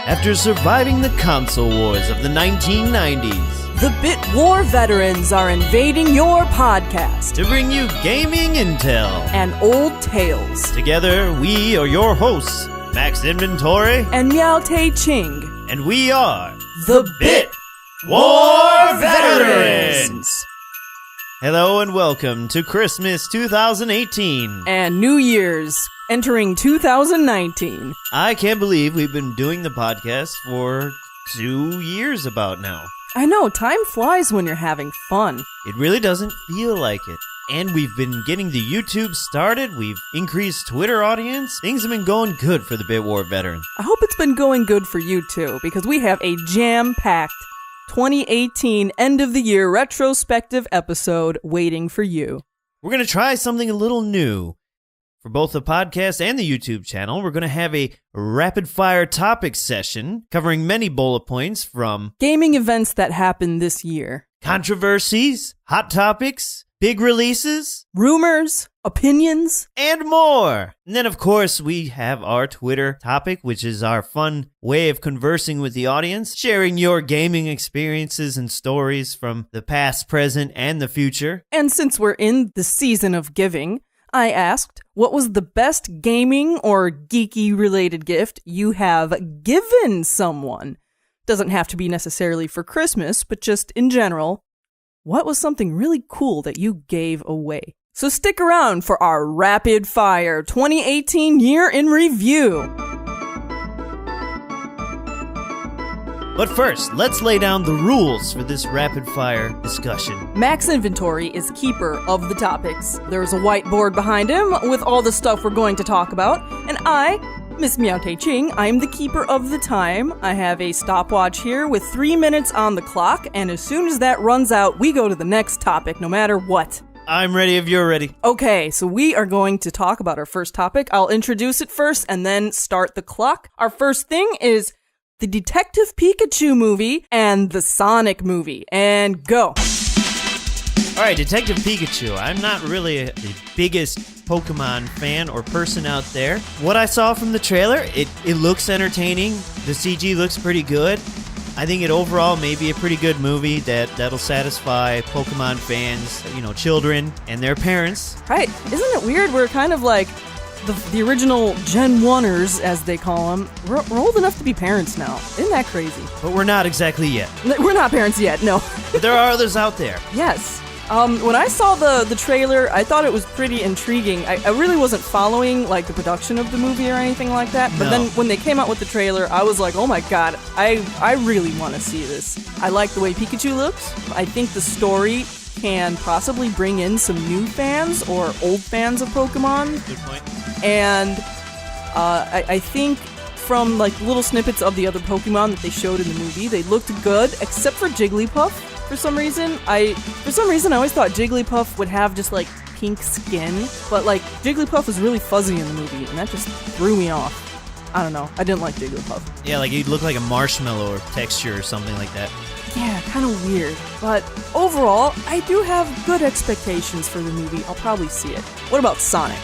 After surviving the console wars of the 1990s, the Bit War veterans are invading your podcast to bring you gaming intel and old tales. Together, we are your hosts, Max Inventory and Miao-Te Ching. And we are the Bit War Veterans! Hello and welcome to Christmas 2018. And New Year's, entering 2019. I can't believe we've been doing the podcast for 2 years about now. I know, time flies when you're having fun. It really doesn't feel like it. And we've been getting the YouTube started, we've increased Twitter audience, things have been going good for the Bit War Veterans. I hope it's been going good for you too, because we have a jam-packed 2018 end-of-the-year retrospective episode waiting for you. We're going to try something a little new. For both the podcast and the YouTube channel, we're going to have a rapid-fire topic session covering many bullet points from gaming events that happened this year, controversies, hot topics, big releases, rumors, opinions, and more. And then, of course, we have our Twitter topic, which is our fun way of conversing with the audience, sharing your gaming experiences and stories from the past, present, and the future. And since we're in the season of giving, I asked, what was the best gaming or geeky-related gift you have given someone? Doesn't have to be necessarily for Christmas, but just in general. What was something really cool that you gave away? So stick around for our Rapid Fire 2018 Year in Review. But first, let's lay down the rules for this rapid fire discussion. Max Inventory is keeper of the topics. There's a whiteboard behind him with all the stuff we're going to talk about. And I, Miss Miao-Te Ching, I am the keeper of the time. I have a stopwatch here with 3 minutes on the clock, and as soon as that runs out, we go to the next topic, no matter what. I'm ready if you're ready. Okay, so we are going to talk about our first topic. I'll introduce it first and then start the clock. Our first thing is the Detective Pikachu movie and the Sonic movie. And go. All right, Detective Pikachu. I'm not really the biggest Pokemon fan or person out there. What I saw from the trailer, it looks entertaining. The CG looks pretty good. I think it overall may be a pretty good movie that'll satisfy Pokemon fans, children and their parents. Right. Isn't it weird? We're kind of like the original Gen 1ers, as they call them. We're old enough to be parents now. Isn't that crazy? But we're not exactly yet. We're not parents yet, no. But there are others out there. Yes. When I saw the trailer, I thought it was pretty intriguing. I really wasn't following like the production of the movie or anything like that. But then when they came out with the trailer, I was like, oh my god, I really want to see this. I like the way Pikachu looks. I think the story can possibly bring in some new fans or old fans of Pokemon. Good point. And I think from like little snippets of the other Pokemon that they showed in the movie, they looked good, except for Jigglypuff. For some reason, I always thought Jigglypuff would have just like pink skin, but like Jigglypuff was really fuzzy in the movie, and that just threw me off. I don't know. I didn't like Jigglypuff. Yeah, like he'd look like a marshmallow or texture or something like that. Yeah, kind of weird. But overall, I do have good expectations for the movie. I'll probably see it. What about Sonic?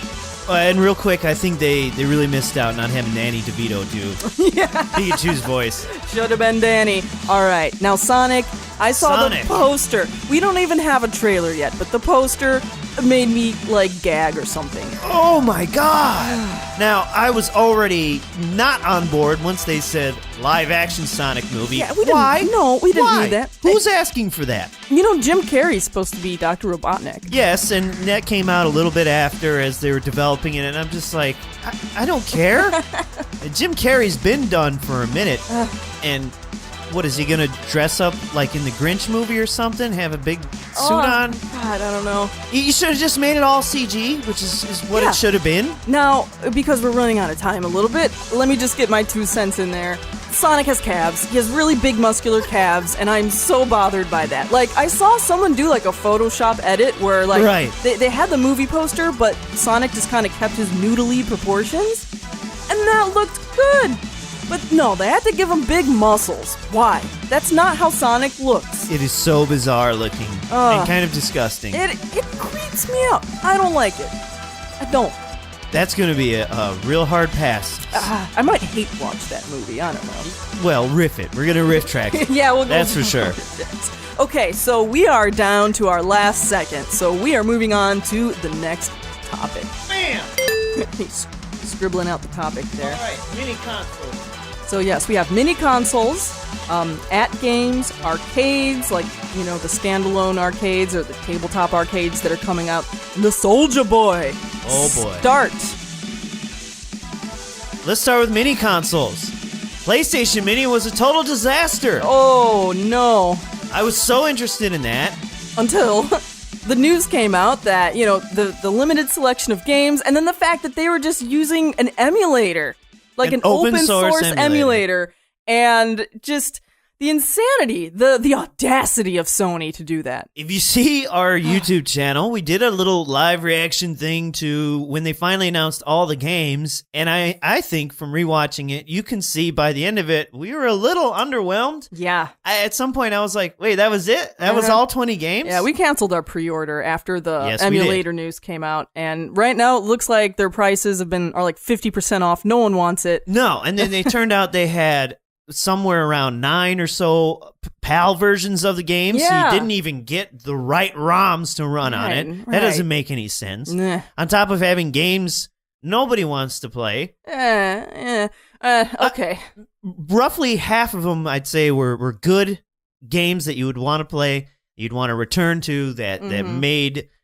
And real quick, I think they really missed out not having Danny DeVito do Pikachu's voice. Should have been Danny. All right, now Sonic. I saw the poster. We don't even have a trailer yet, but the poster made me like gag or something. Oh my god! Now, I was already not on board once they said live action Sonic movie. Yeah, we didn't. Why? No, we didn't need that. Who's asking for that? Jim Carrey's supposed to be Dr. Robotnik. Yes, and that came out a little bit after as they were developing it, and I'm just like, I don't care. Jim Carrey's been done for a minute, and what, is he gonna dress up like in the Grinch movie or something? Have a big suit on? God, I don't know. You should have just made it all CG, which is what it should have been. Now, because we're running out of time a little bit, let me just get my 2 cents in there. Sonic has calves. He has really big muscular calves, and I'm so bothered by that. Like, I saw someone do like a Photoshop edit where like they had the movie poster, but Sonic just kind of kept his noodly proportions, and that looked good. But no, they had to give him big muscles. Why? That's not how Sonic looks. It is so bizarre looking and kind of disgusting. It creeps me out. I don't like it. I don't. That's going to be a real hard pass. I might hate watch that movie. I don't know. Well, riff it. We're going to riff track it. Yeah, we'll go. That's for sure. Okay, so we are down to our last second. So we are moving on to the next topic. Bam! He's scribbling out the topic there. All right, mini consoles. So yes, we have mini consoles, at games, arcades, like, you know, the standalone arcades or the tabletop arcades that are coming out. The Soulja Boy. Oh boy. Start. Let's start with mini consoles. PlayStation Mini was a total disaster. Oh no. I was so interested in that. Until the news came out that, you know, the limited selection of games, and then the fact that they were just using an emulator. Like an open source emulator. And just the insanity, the audacity of Sony to do that. If you see our YouTube channel, we did a little live reaction thing to when they finally announced all the games. And I think from rewatching it, you can see by the end of it, we were a little underwhelmed. Yeah. At some point, I was like, wait, that was it? That was all 20 games? Yeah, we canceled our pre-order after the emulator news came out. And right now, it looks like their prices are like 50% off. No one wants it. No, and then they turned out they had somewhere around 9 or so PAL versions of the game, so you didn't even get the right ROMs to run on it. That doesn't make any sense. Nah. On top of having games nobody wants to play. Okay. Roughly half of them, I'd say, were good games that you would want to play, you'd want to return to, that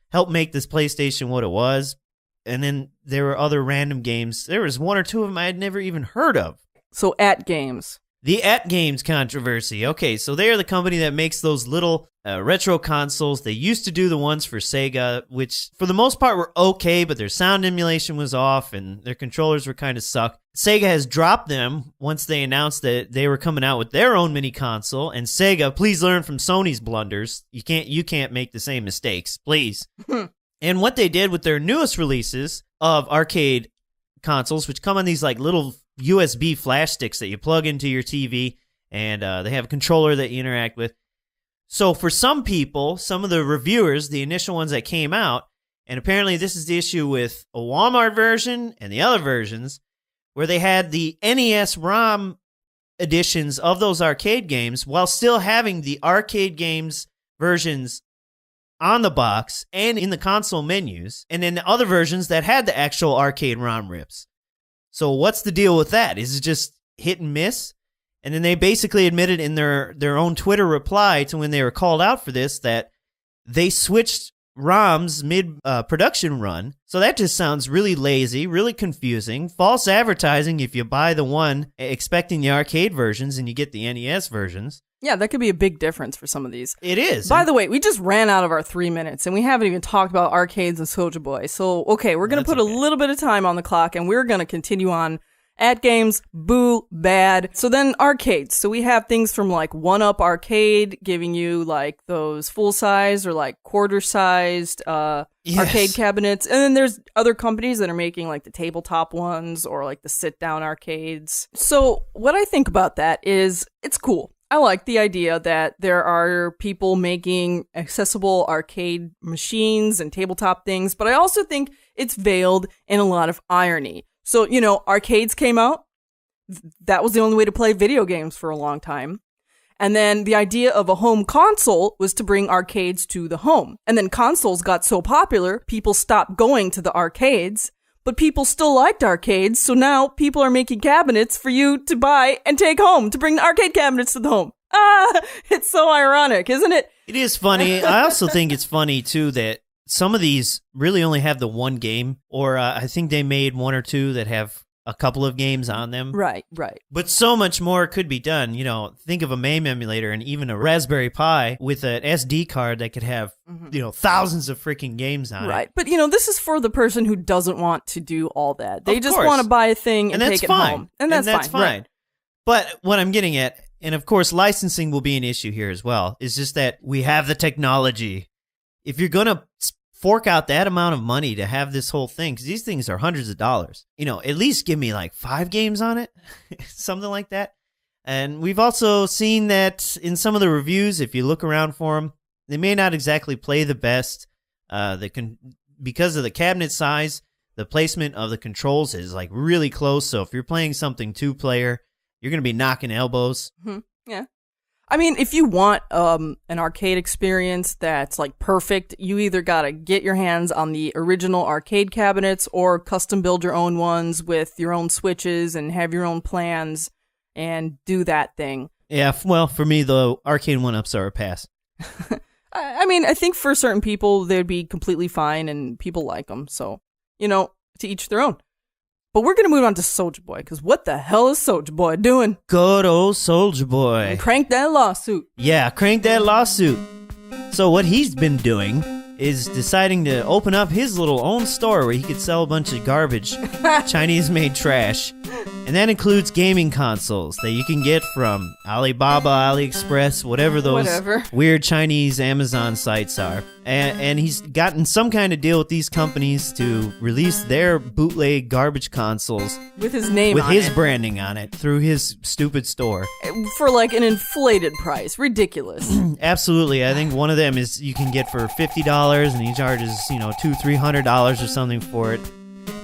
helped make this PlayStation what it was. And then there were other random games. There was 1 or 2 of them I had never even heard of. So at games. The At Games controversy. Okay, so they are the company that makes those little retro consoles. They used to do the ones for Sega, which for the most part were okay, but their sound emulation was off and their controllers were kind of suck. Sega has dropped them once they announced that they were coming out with their own mini console. And Sega, please learn from Sony's blunders. You can't make the same mistakes, please. And what they did with their newest releases of arcade consoles, which come on these like little USB flash sticks that you plug into your TV, and they have a controller that you interact with. So for some people, some of the reviewers, the initial ones that came out, and apparently this is the issue with a Walmart version and the other versions, where they had the NES ROM editions of those arcade games while still having the arcade games versions on the box and in the console menus, and then the other versions that had the actual arcade ROM rips. So what's the deal with that? Is it just hit and miss? And then they basically admitted in their own Twitter reply to when they were called out for this that they switched ROMs mid-production run. So that just sounds really lazy, really confusing. False advertising if you buy the one expecting the arcade versions and you get the NES versions. Yeah, that could be a big difference for some of these. It is. By the way, we just ran out of our 3 minutes, and we haven't even talked about arcades and Soulja Boy. So, okay, we're going to put a little bit of time on the clock, and we're going to continue on. At games, boo, bad. So then arcades. So we have things from like 1UP Arcade, giving you like those full-size or like quarter-sized arcade cabinets. And then there's other companies that are making like the tabletop ones or like the sit-down arcades. So what I think about that is it's cool. I like the idea that there are people making accessible arcade machines and tabletop things, but I also think it's veiled in a lot of irony. So, you know, arcades came out. That was the only way to play video games for a long time. And then the idea of a home console was to bring arcades to the home. And then consoles got so popular, people stopped going to the arcades, but people still liked arcades. So now people are making cabinets for you to buy and take home to bring the arcade cabinets to the home. It's so ironic, isn't it? It is funny. I also think it's funny, too, that some of these really only have the one game, or I think they made 1 or 2 that have a couple of games on them. Right. But so much more could be done. You know, think of a MAME emulator and even a Raspberry Pi with an SD card that could have, you know, thousands of freaking games on it. Right. But, you know, this is for the person who doesn't want to do all that. They just want to buy a thing and take it home. And that's fine. Right. But what I'm getting at, and of course licensing will be an issue here as well, is just that we have the technology. If you're going to fork out that amount of money to have this whole thing, because these things are hundreds of dollars, you know, at least give me like 5 games on it, something like that. And we've also seen that in some of the reviews, if you look around for them, they may not exactly play the best. Because of the cabinet size, The placement of the controls is like really close. So if you're playing something 2-player, you're going to be knocking elbows. Mm-hmm. Yeah. I mean, if you want an arcade experience that's like perfect, you either gotta get your hands on the original arcade cabinets or custom build your own ones with your own switches and have your own plans and do that thing. Yeah, well, for me, the arcade 1-ups are a pass. I mean, I think for certain people, they'd be completely fine and people like them. So, to each their own. But we're going to move on to Soulja Boy, because what the hell is Soulja Boy doing? Good old Soulja Boy. And crank that lawsuit. Yeah, crank that lawsuit. So what he's been doing is deciding to open up his little own store where he could sell a bunch of garbage, Chinese-made trash. And that includes gaming consoles that you can get from Alibaba, AliExpress, whatever those weird Chinese Amazon sites are. And he's gotten some kind of deal with these companies to release their bootleg garbage consoles with his name on it. With his branding on it through his stupid store. For like an inflated price. Ridiculous. Absolutely. I think one of them is you can get for $50 and he charges, $200-$300 or something for it.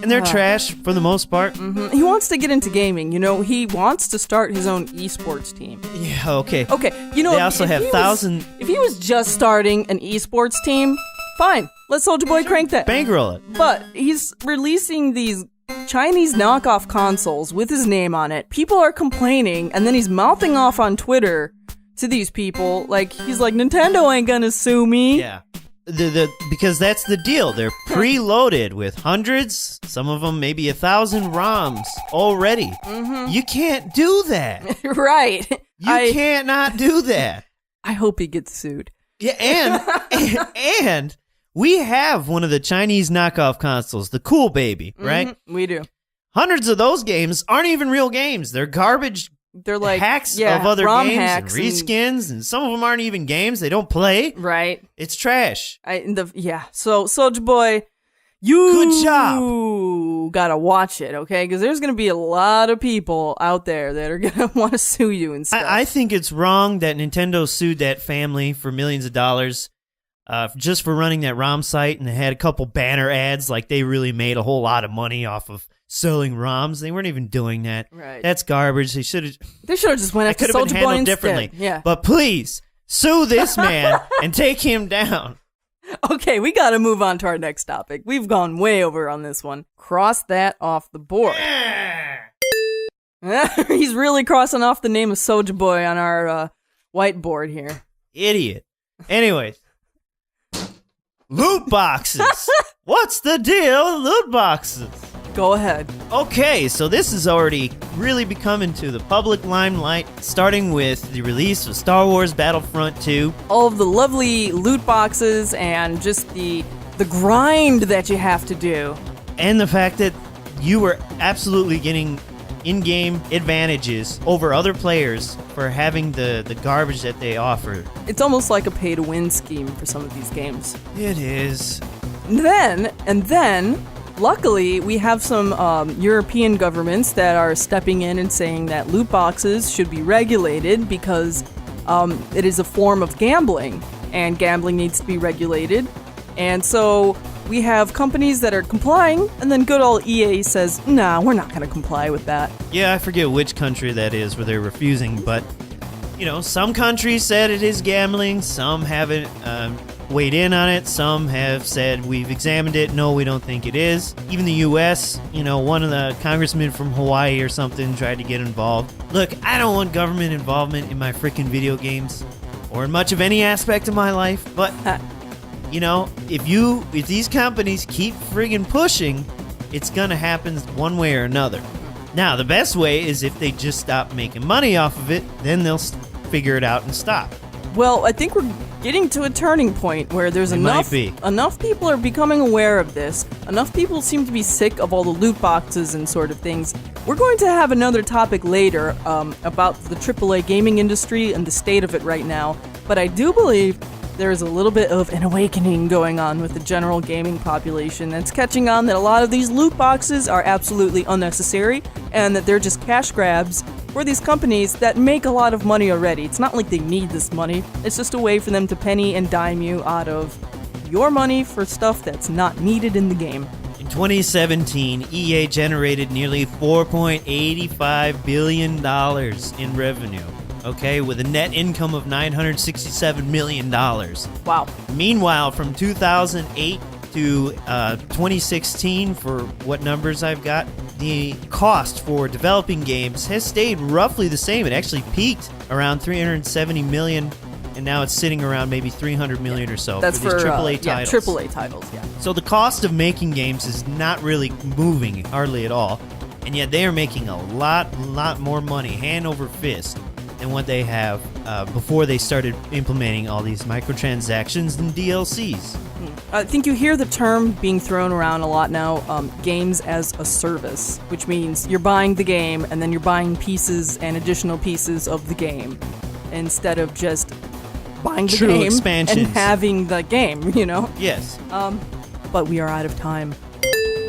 And they're trash for the most part. Mm-hmm. He wants to get into gaming. He wants to start his own esports team. Yeah, okay. Okay, they also have thousands. If he was just starting an esports team, fine. Let Soulja Boy crank that. Bankroll it. But he's releasing these Chinese knockoff consoles with his name on it. People are complaining, and then he's mouthing off on Twitter to these people. Like, he's like, Nintendo ain't gonna sue me. Yeah. Because that's the deal. They're preloaded with hundreds, some of them maybe 1,000 ROMs already. Mm-hmm. You can't do that. Right. You can't not do that. I hope he gets sued. Yeah, and we have one of the Chinese knockoff consoles, the Cool Baby, right? Mm-hmm. We do. Hundreds of those games aren't even real games. They're garbage. They're like hacks of other ROM games hacks and reskins, and some of them aren't even games. They don't play. Right. It's trash. So Soulja Boy, good job. Gotta watch it, okay? Because there's gonna be a lot of people out there that are gonna want to sue you and stuff. I think it's wrong that Nintendo sued that family for millions of dollars just for running that ROM site, and they had a couple banner ads like they really made a whole lot of money off of selling ROMs. They weren't even doing that. Right. That's garbage. They should have just went after Soulja Boy instead. Differently. Yeah. But please sue this man and take him down. Okay, we gotta move on to our next topic. We've gone way over on this one. Cross that off the board. He's really crossing off the name of Soulja Boy on our whiteboard here. Idiot. Anyways. Loot boxes. What's the deal with loot boxes? Go ahead. Okay, so this is already really becoming to the public limelight, starting with the release of Star Wars Battlefront 2. All of the lovely loot boxes and just the grind that you have to do. And the fact that you were absolutely getting in-game advantages over other players for having the garbage that they offer. It's almost like a pay-to-win scheme for some of these games. It is. And then, luckily, we have some European governments that are stepping in and saying that loot boxes should be regulated because it is a form of gambling, and gambling needs to be regulated. And so we have companies that are complying, and then good old EA says, nah, we're not going to comply with that. Yeah, I forget which country that is where they're refusing, but, some countries said it is gambling, some haven't weighed in on it, some have said we've examined it, no, we don't think it is. Even the U.S., one of the congressmen from Hawaii or something tried to get involved. Look, I don't want government involvement in my freaking video games, or in much of any aspect of my life, but... if these companies keep friggin' pushing, it's gonna happen one way or another. Now, the best way is if they just stop making money off of it, then they'll figure it out and stop. Well, I think we're getting to a turning point where there's enough people are becoming aware of this. Enough people seem to be sick of all the loot boxes and sort of things. We're going to have another topic later about the AAA gaming industry and the state of it right now. But I do believe there is a little bit of an awakening going on with the general gaming population that's catching on that a lot of these loot boxes are absolutely unnecessary and that they're just cash grabs for these companies that make a lot of money already. It's not like they need this money. It's just a way for them to penny and dime you out of your money for stuff that's not needed in the game. 2017, EA generated nearly $4.85 billion in revenue, okay, with a net income of $967 million. Wow. Meanwhile, from 2008 to 2016, for what numbers I've got, the cost for developing games has stayed roughly the same. It actually peaked around $370 million, and now it's sitting around maybe $300 million or so. That's for these AAA titles. Yeah, AAA titles, yeah. So the cost of making games is not really moving hardly at all, and yet they are making a lot more money, hand over fist, than what they have before they started implementing all these microtransactions and DLCs. I think you hear the term being thrown around a lot now, games as a service, which means you're buying the game and then you're buying pieces and additional pieces of the game instead of just buying the game expansions and having the game, you know? Yes. But we are out of time.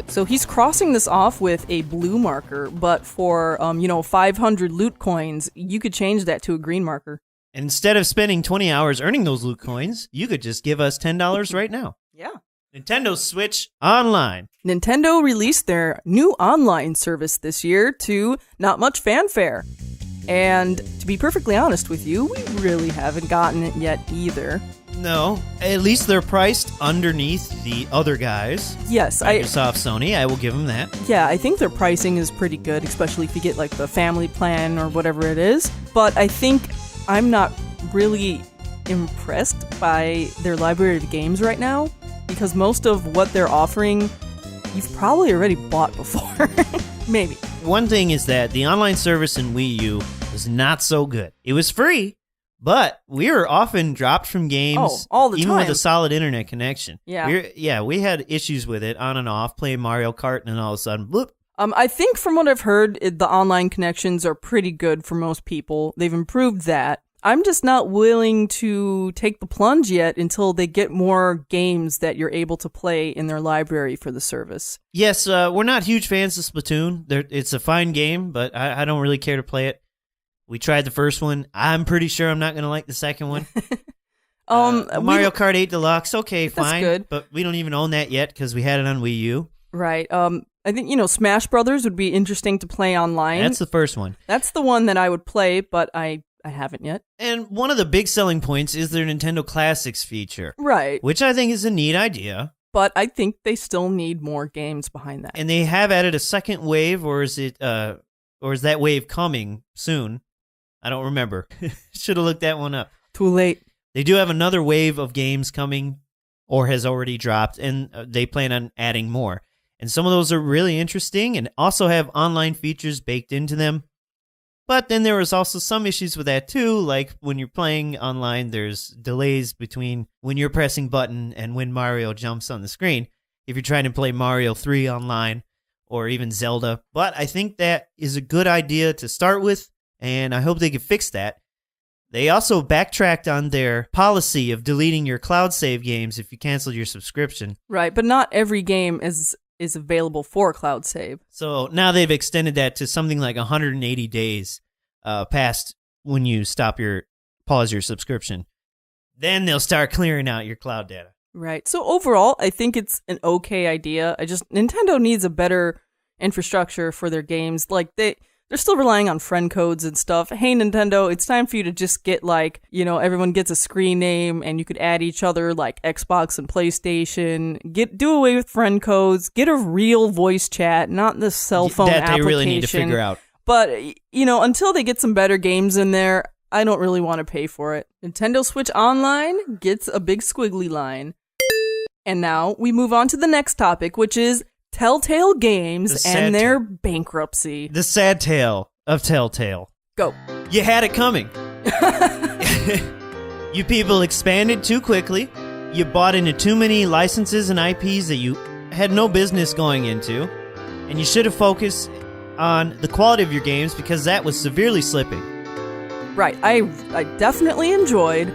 So he's crossing this off with a blue marker, but for, 500 loot coins, you could change that to a green marker. Instead of spending 20 hours earning those loot coins, you could just give us $10 right now. Yeah. Nintendo Switch Online. Nintendo released their new online service this year to not much fanfare. And to be perfectly honest with you, we really haven't gotten it yet either. No, at least they're priced underneath the other guys. Yes, Microsoft, Sony, I will give them that. Yeah, I think their pricing is pretty good, especially if you get like the family plan or whatever it is. But I think I'm not really impressed by their library of games right now, because most of what they're offering, you've probably already bought before. Maybe. One thing is that the online service in Wii U was not so good. It was free, but we were often dropped from games all the even time. with a solid internet connection. Yeah. We had issues with it on and off, playing Mario Kart, and then all of a sudden, bloop. I think from what I've heard, the online connections are pretty good for most people. They've improved that. I'm just not willing to take the plunge yet until they get more games that you're able to play in their library for the service. Yes, we're not huge fans of Splatoon. It's a fine game, but I don't really care to play it. We tried the first one. I'm pretty sure I'm not going to like the second one. Mario Kart 8 Deluxe, okay, fine. That's good. But we don't even own that yet because we had it on Wii U. Right. I think, Smash Brothers would be interesting to play online. That's the first one. That's the one that I would play, but I haven't yet. And one of the big selling points is their Nintendo Classics feature. Right. Which I think is a neat idea. But I think they still need more games behind that. And they have added a second wave, or is that wave coming soon? I don't remember. Should have looked that one up. Too late. They do have another wave of games coming, or has already dropped, and they plan on adding more. And some of those are really interesting and also have online features baked into them. But then there was also some issues with that too, like when you're playing online, there's delays between when you're pressing button and when Mario jumps on the screen. If you're trying to play Mario 3 online or even Zelda. But I think that is a good idea to start with, and I hope they can fix that. They also backtracked on their policy of deleting your cloud save games if you canceled your subscription. Right, but not every game is available for cloud save. So now they've extended that to something like 180 days past when you pause your subscription. Then they'll start clearing out your cloud data. Right. So overall, I think it's an okay idea. Nintendo needs a better infrastructure for their games. Like they're still relying on friend codes and stuff. Hey, Nintendo, it's time for you to just get everyone gets a screen name and you could add each other like Xbox and PlayStation. Do away with friend codes. Get a real voice chat, not the cell phone application. That they really need to figure out. But, until they get some better games in there, I don't really want to pay for it. Nintendo Switch Online gets a big squiggly line. And now we move on to the next topic, which is Telltale Games and their bankruptcy. The sad tale of Telltale. Go. You had it coming. You people expanded too quickly. You bought into too many licenses and IPs that you had no business going into. And you should have focused on the quality of your games because that was severely slipping. Right. I definitely enjoyed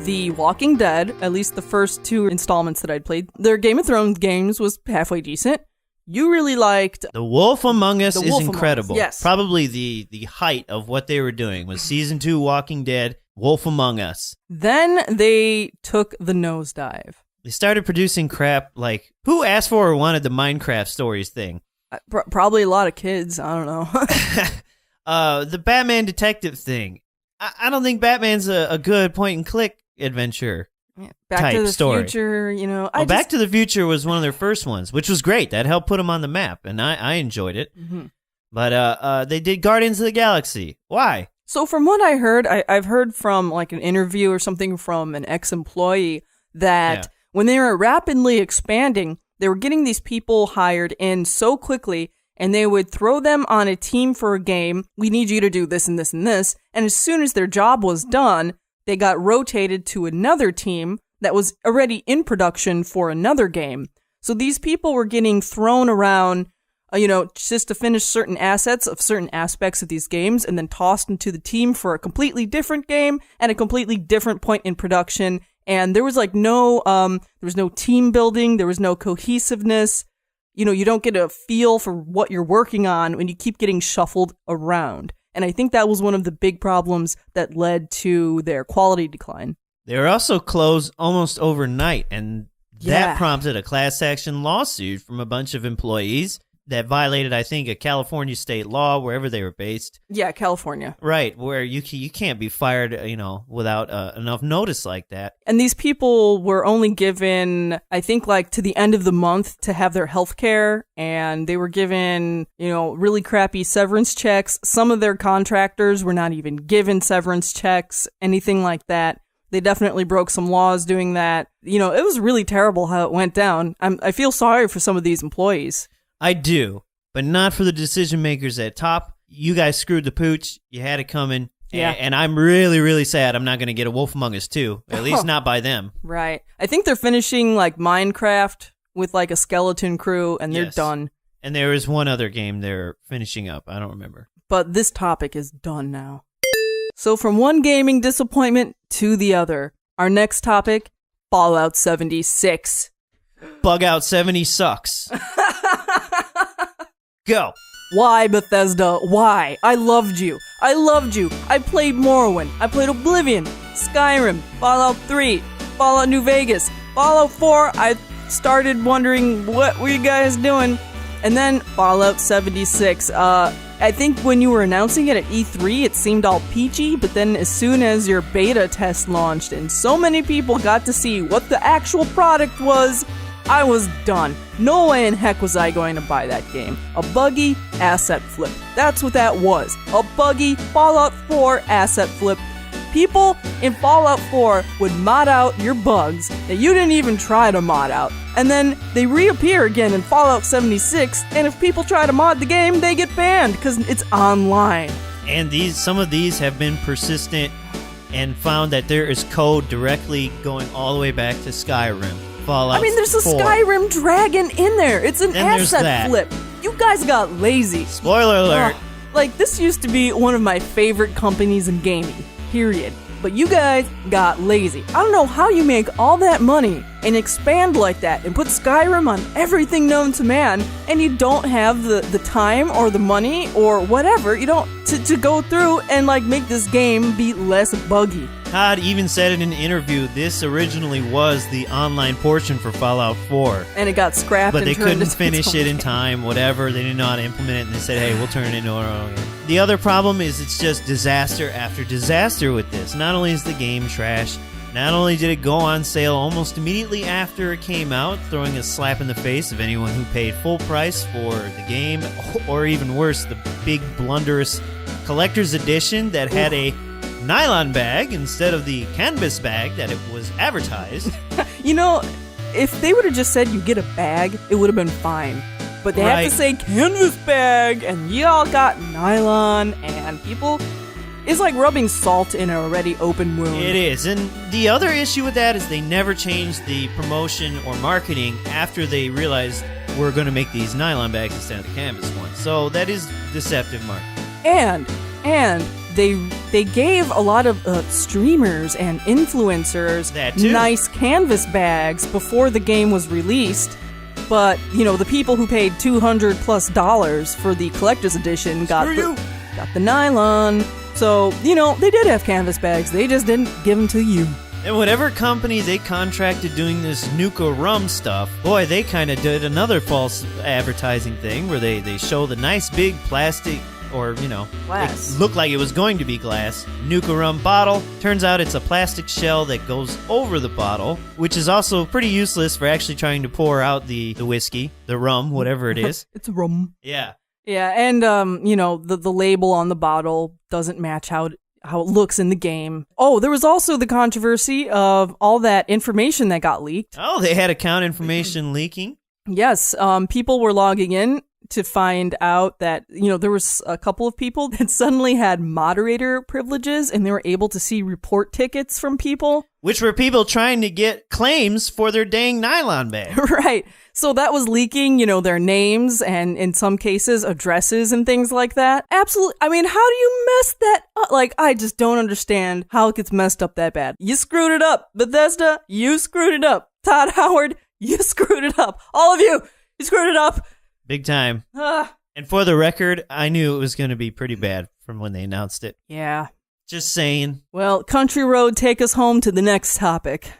The Walking Dead, at least the first 2 installments that I'd played. Their Game of Thrones games was halfway decent. You really liked... The Wolf Among Us is incredible. Yes. Probably the height of what they were doing was Season 2 Walking Dead, Wolf Among Us. Then they took the nosedive. They started producing crap like, who asked for or wanted the Minecraft stories thing? Probably a lot of kids. I don't know. The Batman detective thing. I don't think Batman's a good point-and-click adventure. Back to the story. Future, you know. Back to the Future was one of their first ones, which was great. That helped put them on the map, and I enjoyed it. Mm-hmm. But they did Guardians of the Galaxy. Why? So from what I heard, I've heard from like an interview or something from an ex-employee that when they were rapidly expanding, they were getting these people hired in so quickly, and they would throw them on a team for a game. We need you to do this and this and this. And as soon as their job was done, they got rotated to another team that was already in production for another game. So these people were getting thrown around, just to finish certain assets of certain aspects of these games and then tossed into the team for a completely different game at a completely different point in production. And there was like there was no team building. There was no cohesiveness. You don't get a feel for what you're working on when you keep getting shuffled around. And I think that was one of the big problems that led to their quality decline. They were also closed almost overnight, and that prompted a class action lawsuit from a bunch of employees that violated, I think, a California state law wherever they were based. Yeah, California. Right, where you can't be fired, without enough notice like that. And these people were only given, I think, like to the end of the month to have their health care, and they were given, really crappy severance checks. Some of their contractors were not even given severance checks, anything like that. They definitely broke some laws doing that. It was really terrible how it went down. I feel sorry for some of these employees. I do, but not for the decision makers at top. You guys screwed the pooch. You had it coming. Yeah. And I'm really, really sad I'm not going to get a Wolf Among Us 2, at least not by them. Right. I think they're finishing like Minecraft with like a skeleton crew, and they're done. And there is one other game they're finishing up. I don't remember. But this topic is done now. So from one gaming disappointment to the other, our next topic, Fallout 76. Bug Out 70 sucks. Go. Why, Bethesda? Why? I loved you. I played Morrowind. I played Oblivion, Skyrim, Fallout 3, Fallout New Vegas, Fallout 4. I started wondering, what were you guys doing? And then Fallout 76. I think when you were announcing it at E3, it seemed all peachy, but then as soon as your beta test launched and so many people got to see what the actual product was, I was done. No way in heck was I going to buy that game. A buggy asset flip. That's what that was. A buggy Fallout 4 asset flip. People in Fallout 4 would mod out your bugs that you didn't even try to mod out. And then they reappear again in Fallout 76, and if people try to mod the game, they get banned because it's online. And some of these have been persistent and found that there is code directly going all the way back to Skyrim. Fallout there's a 4. Skyrim dragon in there. It's an asset flip. You guys got lazy. Spoiler alert. This used to be one of my favorite companies in gaming, period. But you guys got lazy. I don't know how you make all that money and expand like that and put Skyrim on everything known to man, and you don't have the time or the money or whatever, to go through and make this game be less buggy. Todd even said in an interview this originally was the online portion for Fallout 4. And it got scrapped, but they couldn't into finish it in time, whatever. They didn't know how to implement it, and they said, hey, we'll turn it into our own game. The other problem is it's just disaster after disaster with this. Not only is the game trash, not only did it go on sale almost immediately after it came out, throwing a slap in the face of anyone who paid full price for the game, or even worse, the big blunderous collector's edition that had a nylon bag instead of the canvas bag that it was advertised. If they would have just said you get a bag, it would have been fine. But they had to say canvas bag, and y'all got nylon, and people... It's like rubbing salt in an already open wound. It is. And the other issue with that is they never changed the promotion or marketing after they realized we're going to make these nylon bags instead of the canvas ones. So that is deceptive marketing. And they gave a lot of streamers and influencers nice canvas bags before the game was released. But, the people who paid $200+ for the collector's edition got the nylon. So, they did have canvas bags. They just didn't give them to you. And whatever company they contracted doing this Nuka Rum stuff, boy, they kind of did another false advertising thing where they show the nice big plastic, or, Glass. it looked like it was going to be glass, Nuka Rum bottle. Turns out it's a plastic shell that goes over the bottle, which is also pretty useless for actually trying to pour out the whiskey, the rum, whatever it is. It's rum. Yeah. Yeah, and, the label on the bottle doesn't match how it looks in the game. Oh, there was also the controversy of all that information that got leaked. Oh, they had account information leaking? Yes, people were logging in to find out that, there was a couple of people that suddenly had moderator privileges and they were able to see report tickets from people. Which were people trying to get claims for their dang nylon bag. Right. So that was leaking, their names and in some cases addresses and things like that. Absolutely. I mean, how do you mess that up? Like, I just don't understand how it gets messed up that bad. You screwed it up. Bethesda, you screwed it up. Todd Howard, you screwed it up. All of you screwed it up. Big time. And for the record, I knew it was going to be pretty bad from when they announced it. Yeah. Just saying. Well, Country Road, take us home to the next topic.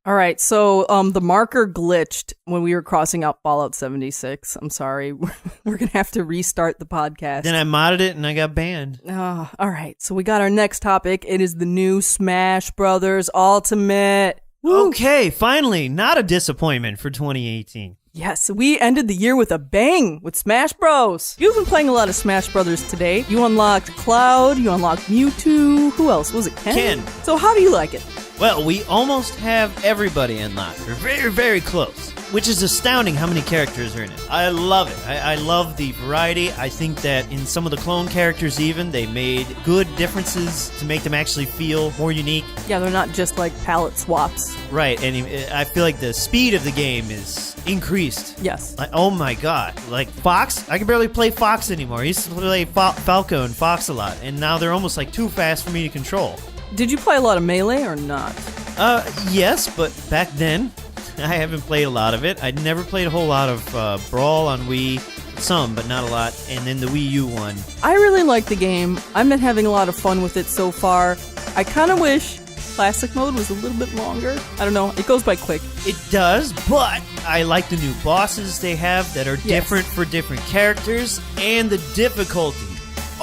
All right, so the marker glitched when we were crossing out Fallout 76. I'm sorry. We're going to have to restart the podcast. Then I modded it and I got banned. All right, so we got our next topic. It is the new Smash Brothers Ultimate. Woo. Okay, finally, not a disappointment for 2018. Yes, we ended the year with a bang with Smash Bros. You've been playing a lot of Smash Brothers today. You unlocked Cloud, you unlocked Mewtwo. Who else? Was it Ken? Ken. So how do you like it? Well, we almost have everybody unlocked. We're very, very close, which is astounding how many characters are in it. I love it. I love the variety. I think that in some of the clone characters even, they made good differences to make them actually feel more unique. Yeah, they're not just like palette swaps. Right, and I feel like the speed of the game is increased. Yes. Like, oh my god. Like Fox, I can barely play Fox anymore. I used to play Falco and Fox a lot, and now they're almost like too fast for me to control. Did you play a lot of Melee or not? Yes, but back then, I haven't played a lot of it. I'd never played a whole lot of Brawl on Wii. Some, but not a lot. And then the Wii U one. I really like the game. I've been having a lot of fun with it so far. I kind of wish Classic mode was a little bit longer. I don't know. It goes by quick. It does, but I like the new bosses they have that are different for different characters, and the difficulty.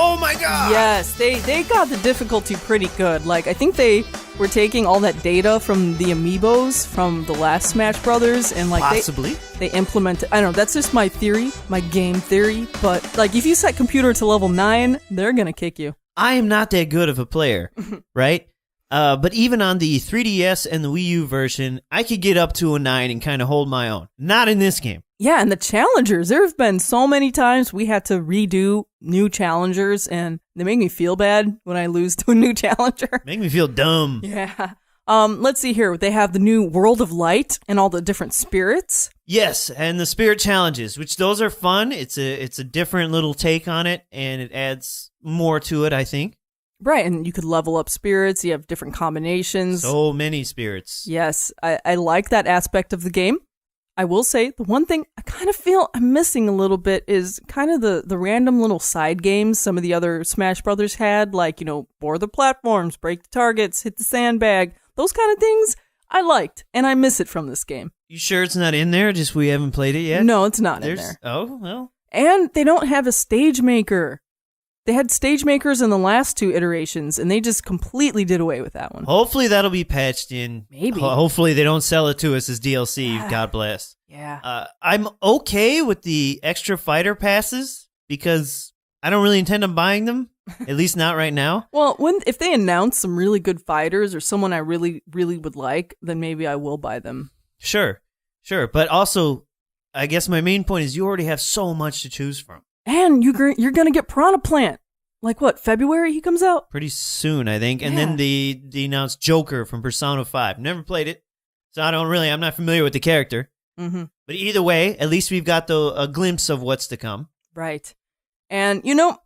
Oh my god! Yes, they got the difficulty pretty good. Like, I think they were taking all that data from the amiibos from the last Smash Brothers, and like possibly they implemented. I don't know. That's just my theory, my game theory. But like, if you set computer to level 9, they're gonna kick you. I am not that good of a player, right? But even on the 3DS and the Wii U version, I could get up to a 9 and kind of hold my own. Not in this game. Yeah, and the challengers. There have been so many times we had to redo new challengers, and they make me feel bad when I lose to a new challenger. Make me feel dumb. Yeah. Let's see here. They have the new World of Light and all the different spirits. Yes, and the spirit challenges, which those are fun. It's a different little take on it, and it adds more to it, I think. Right, and you could level up spirits. You have different combinations. So many spirits. Yes, I like that aspect of the game. I will say, the one thing I kind of feel I'm missing a little bit is kind of the random little side games some of the other Smash Brothers had, like, board the platforms, break the targets, hit the sandbag. Those kind of things I liked, and I miss it from this game. You sure it's not in there, just we haven't played it yet? No, it's not in there. Oh, well. And they don't have a stage maker. They had stage makers in the last 2 iterations, and they just completely did away with that one. Hopefully that'll be patched in. Maybe. Hopefully they don't sell it to us as DLC. God bless. Yeah. I'm okay with the extra fighter passes because I don't really intend on buying them, at least not right now. Well, if they announce some really good fighters or someone I really, really would like, then maybe I will buy them. Sure. But also, I guess my main point is you already have so much to choose from. And you're going to get Piranha Plant. Like what, February he comes out? Pretty soon, I think. And then the announced Joker from Persona 5. Never played it, so I'm not familiar with the character. Mm-hmm. But either way, at least we've got a glimpse of what's to come. Right. And,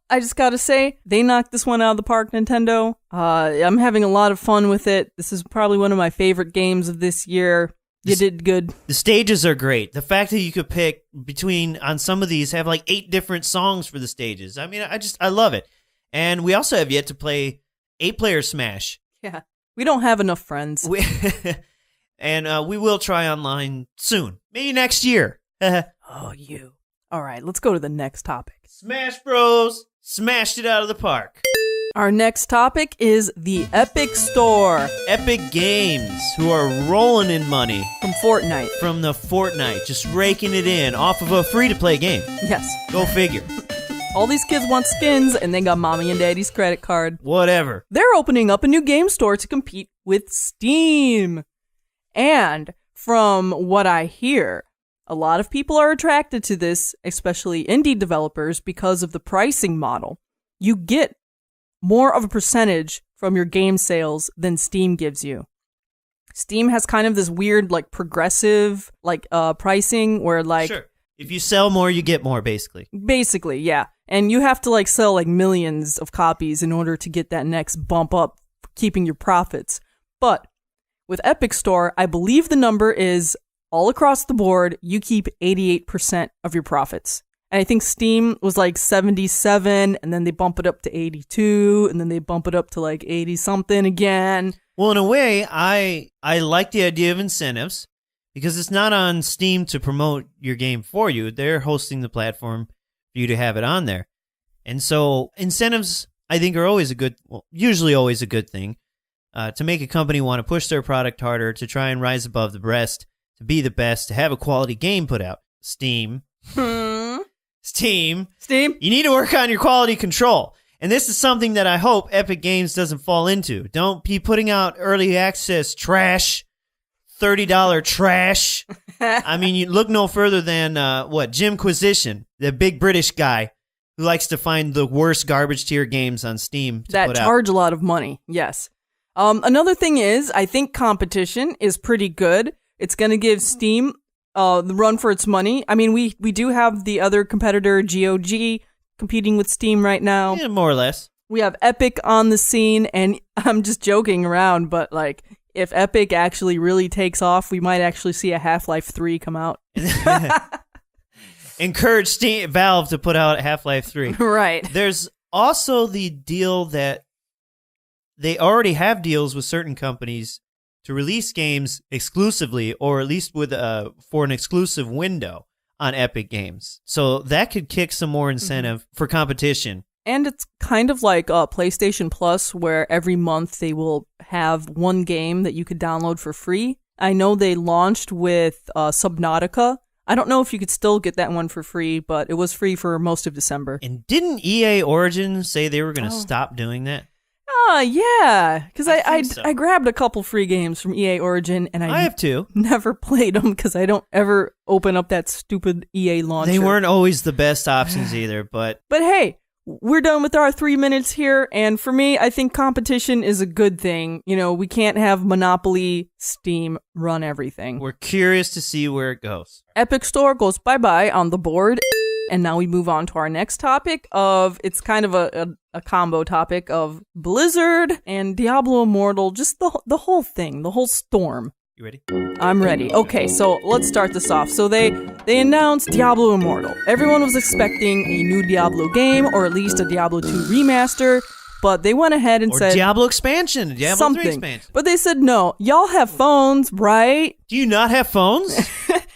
I just got to say, they knocked this one out of the park, Nintendo. I'm having a lot of fun with it. This is probably one of my favorite games of this year. You did good. The stages are great. The fact that you could pick on some of these, have like 8 different songs for the stages. I mean, I love it. And we also have yet to play 8-player Smash. Yeah. We don't have enough friends. And we will try online soon. Maybe next year. Oh, you. All right, let's go to the next topic. Smash Bros. Smashed it out of the park. Our next topic is the Epic Store. Epic Games, who are rolling in money. From Fortnite. From the Fortnite, just raking it in off of a free-to-play game. Yes. Go figure. All these kids want skins, and they got mommy and daddy's credit card. Whatever. They're opening up a new game store to compete with Steam. And from what I hear, a lot of people are attracted to this, especially indie developers, because of the pricing model. You get more of a percentage from your game sales than Steam gives you. Steam has kind of this weird, like, progressive, like, pricing where, like... Sure. If you sell more, you get more, basically. Basically, yeah. And you have to, like, sell, like, millions of copies in order to get that next bump up, keeping your profits. But with Epic Store, I believe the number is all across the board, you keep 88% of your profits. And I think Steam was like 77, and then they bump it up to 82, and then they bump it up to like 80-something again. Well, in a way, I like the idea of incentives, because it's not on Steam to promote your game for you. They're hosting the platform for you to have it on there. And so incentives, I think, are always usually always a good thing. To make a company want to push their product harder, to try and rise above the rest, to be the best, to have a quality game put out. Steam. Steam. You need to work on your quality control. And this is something that I hope Epic Games doesn't fall into. Don't be putting out early access trash, $30 trash. I mean, you look no further than, Jimquisition, the big British guy who likes to find the worst garbage tier games on Steam that charge a lot of money, yes. Another thing is, I think competition is pretty good. It's going to give Steam the run for its money. I mean, we do have the other competitor, GOG, competing with Steam right now. Yeah, more or less. We have Epic on the scene, and I'm just joking around, but like, if Epic actually really takes off, we might actually see a Half-Life 3 come out. Encourage Valve to put out Half-Life 3. Right. There's also the deal that they already have deals with certain companies to release games exclusively, or at least with for an exclusive window on Epic Games. So that could kick some more incentive for competition. And it's kind of like PlayStation Plus, where every month they will have one game that you could download for free. I know they launched with Subnautica. I don't know if you could still get that one for free, but it was free for most of December. And didn't EA Origin say they were going to stop doing that? Yeah, because I grabbed a couple free games from EA Origin, and I have too. Never played them because I don't ever open up that stupid EA launcher. They weren't always the best options either, but hey, we're done with our 3 minutes here, and for me, I think competition is a good thing. You know, we can't have Monopoly Steam run everything. We're curious to see where it goes. Epic Store goes bye-bye on the board. And now we move on to our next topic it's kind of a combo topic of Blizzard and Diablo Immortal, just the whole thing, the whole storm. You ready? I'm ready. Okay, so let's start this off. So they announced Diablo Immortal. Everyone was expecting a new Diablo game, or at least a Diablo 2 remaster, but they went ahead and said... Diablo expansion, Diablo something. 3 expansion. But they said, no, y'all have phones, right? Do you not have phones?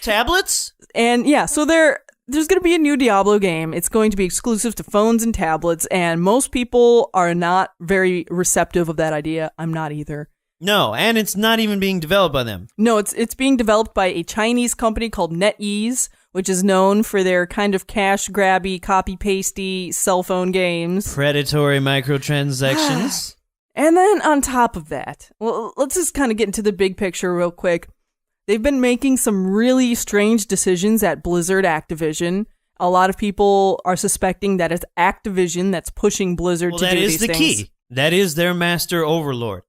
Tablets? And yeah, so there's going to be a new Diablo game. It's going to be exclusive to phones and tablets, and most people are not very receptive of that idea. I'm not either. No, and it's not even being developed by them. No, it's being developed by a Chinese company called NetEase, which is known for their kind of cash-grabby, copy-pasty cell phone games. Predatory microtransactions. And then on top of that, well, let's just kind of get into the big picture real quick. They've been making some really strange decisions at Blizzard Activision. A lot of people are suspecting that it's Activision that's pushing Blizzard to do these things. That is the key. That is their master overlord.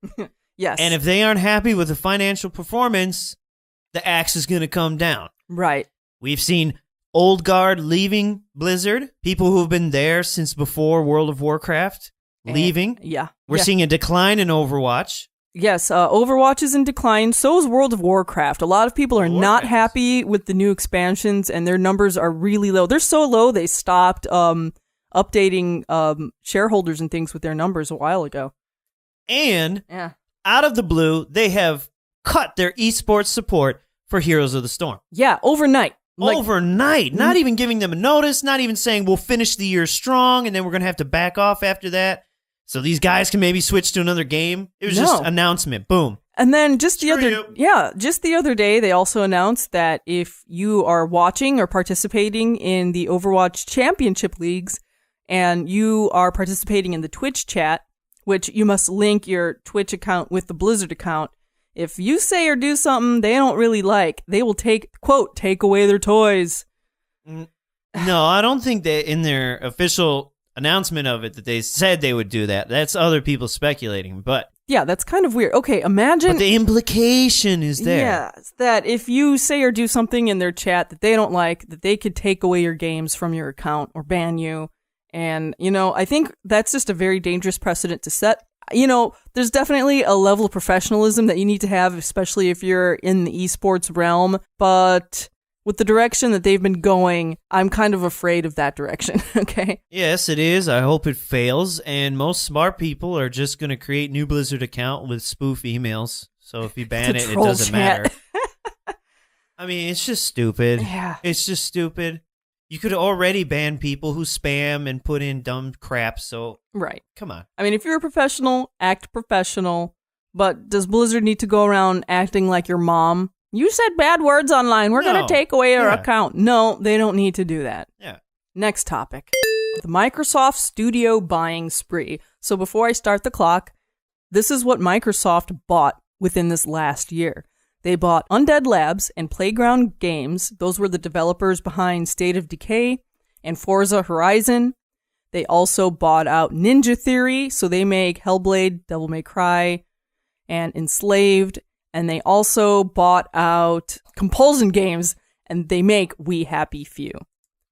Yes. And if they aren't happy with the financial performance, the axe is going to come down. Right. We've seen old guard leaving Blizzard, people who've been there since before World of Warcraft leaving. Yeah. We're seeing a decline in Overwatch. Yes, Overwatch is in decline. So is World of Warcraft. A lot of people are not happy with the new expansions, and their numbers are really low. They're so low, they stopped updating shareholders and things with their numbers a while ago. And out of the blue, they have cut their esports support for Heroes of the Storm. Yeah, overnight. Overnight. Not even giving them a notice, not even saying we'll finish the year strong and then we're going to have to back off after that. So these guys can maybe switch to another game. It was just announcement. Boom. And then just the other day, they also announced that if you are watching or participating in the Overwatch Championship Leagues and you are participating in the Twitch chat, which you must link your Twitch account with the Blizzard account, if you say or do something they don't really like, they will take away their toys. No, I don't think that in their official announcement of it that they said they would do that. That's other people speculating, but... Yeah, that's kind of weird. Okay, imagine... But the implication is there. Yeah, that if you say or do something in their chat that they don't like, that they could take away your games from your account or ban you. And, I think that's just a very dangerous precedent to set. There's definitely a level of professionalism that you need to have, especially if you're in the esports realm. But with the direction that they've been going, I'm kind of afraid of that direction, okay? Yes, it is. I hope it fails. And most smart people are just going to create new Blizzard account with spoof emails. So if you ban it, it doesn't matter. I mean, it's just stupid. Yeah. It's just stupid. You could already ban people who spam and put in dumb crap, so... Right. Come on. I mean, if you're a professional, act professional. But does Blizzard need to go around acting like your mom? You said bad words online. We're going to take away your account. No, they don't need to do that. Yeah. Next topic. The Microsoft Studio buying spree. So before I start the clock, this is what Microsoft bought within this last year. They bought Undead Labs and Playground Games. Those were the developers behind State of Decay and Forza Horizon. They also bought out Ninja Theory, so they make Hellblade, Devil May Cry, and Enslaved. And they also bought out Compulsion Games, and they make We Happy Few.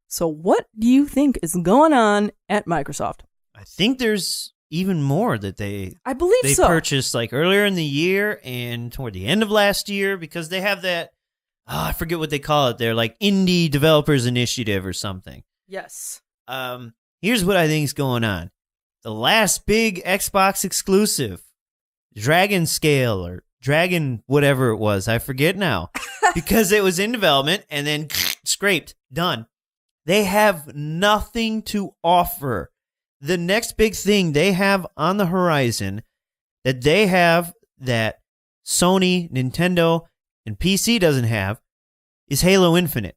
So what do you think is going on at Microsoft? I think there's even more that they purchased like earlier in the year and toward the end of last year, because they have that, I forget what they call it. They're like Indie Developers Initiative or something. Yes. Here's what I think is going on. The last big Xbox exclusive, Dragon Scale or Dragon whatever it was, I forget now, because it was in development and then scraped, done. They have nothing to offer. The next big thing they have on the horizon that they have that Sony, Nintendo, and PC doesn't have is Halo Infinite.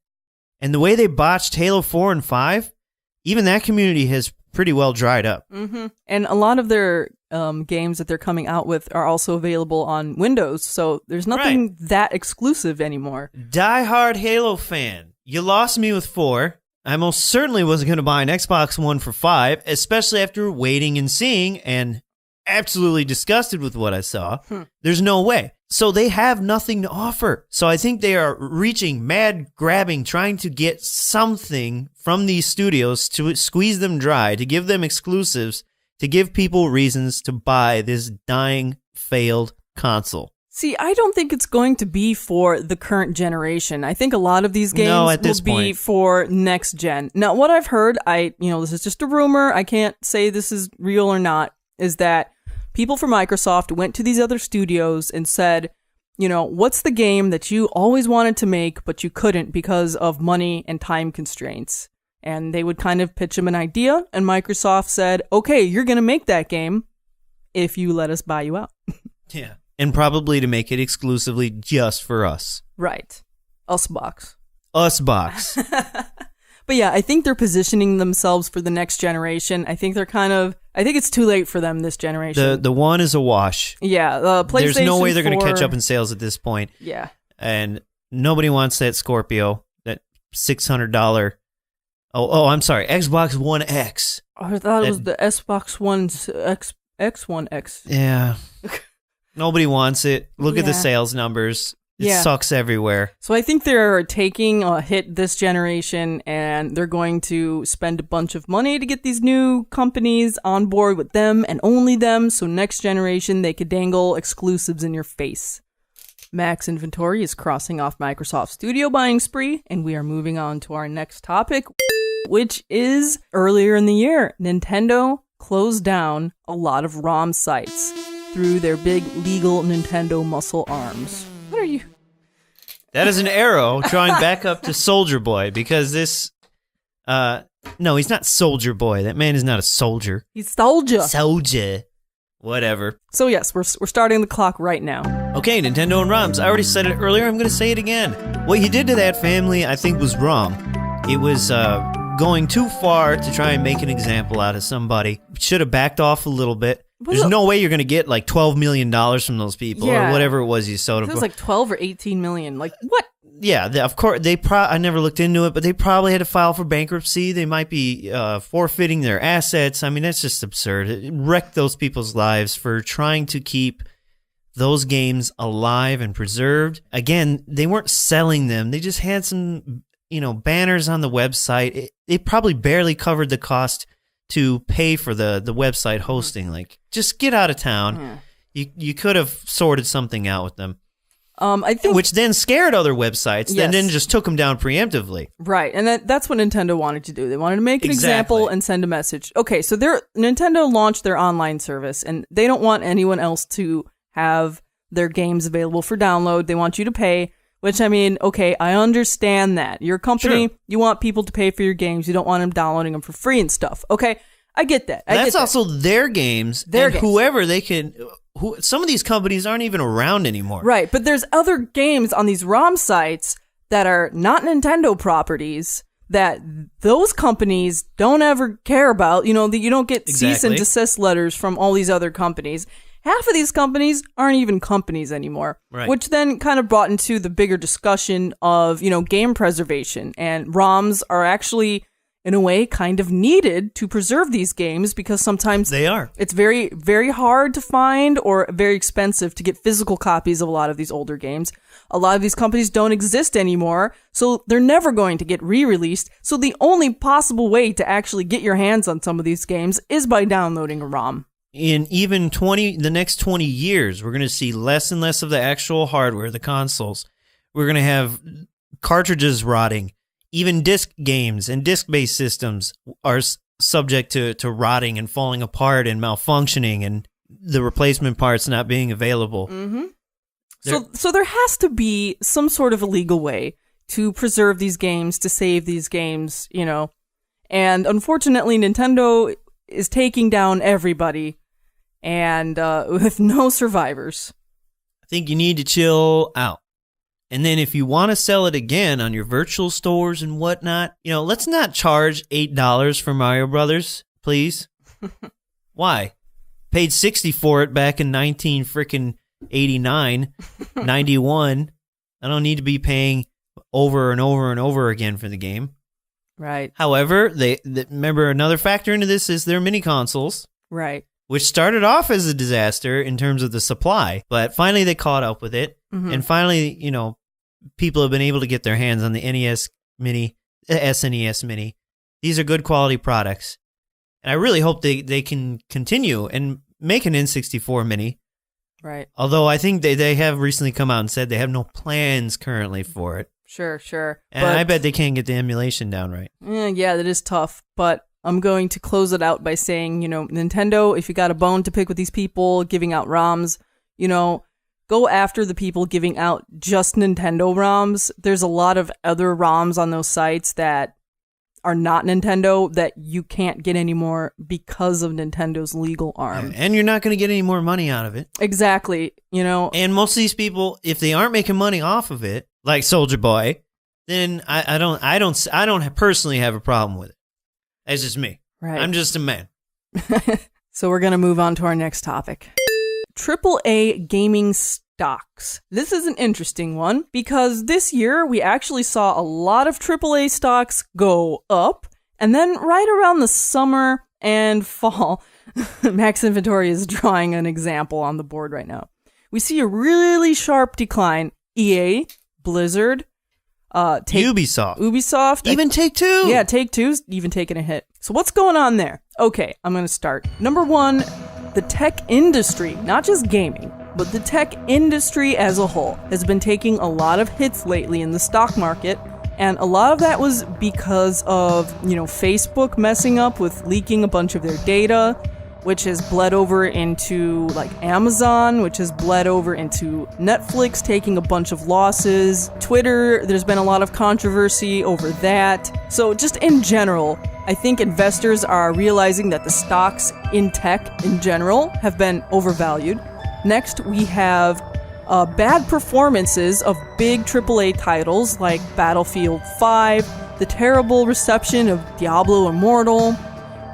And the way they botched Halo 4 and 5, even that community has pretty well dried up. Mm-hmm. And a lot of their games that they're coming out with are also available on Windows, so there's nothing that exclusive anymore. Die-hard Halo fan. You lost me with 4. I most certainly wasn't going to buy an Xbox One for 5, especially after waiting and seeing and absolutely disgusted with what I saw. There's no way. So they have nothing to offer. So I think they are reaching, mad grabbing, trying to get something from these studios to squeeze them dry, to give them exclusives, to give people reasons to buy this dying, failed console. See, I don't think it's going to be for the current generation. I think a lot of these games will be for next gen. Now, what I've heard, this is just a rumor, I can't say this is real or not, is that people from Microsoft went to these other studios and said, what's the game that you always wanted to make, but you couldn't because of money and time constraints? And they would kind of pitch them an idea, and Microsoft said, okay, you're going to make that game if you let us buy you out. Yeah. And probably to make it exclusively just for us. Right. Us box. But yeah, I think they're positioning themselves for the next generation. I think it's too late for them this generation. The one is a wash. Yeah, the PlayStation There's no way they're going to 4... catch up in sales at this point. Yeah. And nobody wants that Scorpio, that $600. Oh, I'm sorry, Xbox One X. I thought it was the Xbox One's X1 X. Yeah. Nobody wants it. Look at the sales numbers. It sucks everywhere. So I think they're taking a hit this generation, and they're going to spend a bunch of money to get these new companies on board with them and only them, so next generation they could dangle exclusives in your face. Max Inventory is crossing off Microsoft Studio buying spree, and we are moving on to our next topic, which is earlier in the year, Nintendo closed down a lot of ROM sites. through their big legal Nintendo muscle arms. What are you? That is an arrow drawing back up to Soulja Boy, because this... no, he's not Soulja Boy. That man is not a soldier. He's Soulja. Soulja. Whatever. So yes, we're starting the clock right now. Okay, Nintendo and ROMs. I already said it earlier. I'm going to say it again. What you did to that family, I think, was wrong. It was going too far to try and make an example out of somebody. Should have backed off a little bit. There's no way you're going to get like $12 million from those people, or whatever it was you sold them. It was like 12 or 18 million. Like, what? Yeah, of course, I never looked into it, but they probably had to file for bankruptcy. They might be forfeiting their assets. I mean, that's just absurd. It wrecked those people's lives for trying to keep those games alive and preserved. Again, they weren't selling them. They just had some, banners on the website. It probably barely covered the cost to pay for the website hosting. Like, just get out of town. You could have sorted something out with them. I think, which then scared other websites, and then just took them down preemptively. Right, and that's what Nintendo wanted to do. They wanted to make an example and send a message. Okay, so Nintendo launched their online service, and they don't want anyone else to have their games available for download. They want you to pay, which, I mean, okay, I understand that. You're a company, you want people to pay for your games. You don't want them downloading them for free and stuff. Okay, I get that. That's also their games, whoever they can... some of these companies aren't even around anymore. Right, but there's other games on these ROM sites that are not Nintendo properties that those companies don't ever care about. You don't get cease and desist letters from all these other companies. Half of these companies aren't even companies anymore, which then kind of brought into the bigger discussion of, game preservation. And ROMs are actually, in a way, kind of needed to preserve these games, because sometimes they are. It's very, very hard to find or very expensive to get physical copies of a lot of these older games. A lot of these companies don't exist anymore, so they're never going to get re-released. So the only possible way to actually get your hands on some of these games is by downloading a ROM. In even the next 20 years, we're going to see less and less of the actual hardware, the consoles. We're going to have cartridges rotting. Even disc games and disc-based systems are subject to rotting and falling apart and malfunctioning, and the replacement parts not being available. Mm-hmm. So there has to be some sort of a legal way to preserve these games, to save these games, And unfortunately, Nintendo is taking down everybody, and with no survivors. I think you need to chill out. And then if you want to sell it again on your virtual stores and whatnot, let's not charge $8 for Mario Brothers, please. Why? Paid $60 for it back in 1989, 91. I don't need to be paying over and over and over again for the game. Right. However, remember, another factor into this is their mini consoles. Right. Which started off as a disaster in terms of the supply, but finally they caught up with it. Mm-hmm. And finally, people have been able to get their hands on the NES Mini, SNES Mini. These are good quality products. And I really hope they can continue and make an N64 Mini. Right. Although I think they have recently come out and said they have no plans currently for it. Sure. And I bet they can't get the emulation down right. Yeah, that is tough. But I'm going to close it out by saying, Nintendo, if you got a bone to pick with these people giving out ROMs, go after the people giving out just Nintendo ROMs. There's a lot of other ROMs on those sites that are not Nintendo that you can't get anymore because of Nintendo's legal arm. And you're not going to get any more money out of it. Exactly, And most of these people, if they aren't making money off of it, like Soulja Boy, then I don't personally have a problem with it. That's just me. Right. I'm just a man. So we're going to move on to our next topic. AAA gaming stocks. This is an interesting one because this year we actually saw a lot of AAA stocks go up, and then right around the summer and fall, Max Inventory is drawing an example on the board right now. We see a really sharp decline. EA, Blizzard, Ubisoft, even Take-Two. Yeah, Take-Two's even taking a hit. So what's going on there? Okay, I'm going to start. Number one, the tech industry, not just gaming, but the tech industry as a whole has been taking a lot of hits lately in the stock market, and a lot of that was because of, Facebook messing up with leaking a bunch of their data, which has bled over into like Amazon, which has bled over into Netflix taking a bunch of losses. Twitter, there's been a lot of controversy over that. So just in general, I think investors are realizing that the stocks in tech in general have been overvalued. Next, we have bad performances of big AAA titles like Battlefield 5, the terrible reception of Diablo Immortal,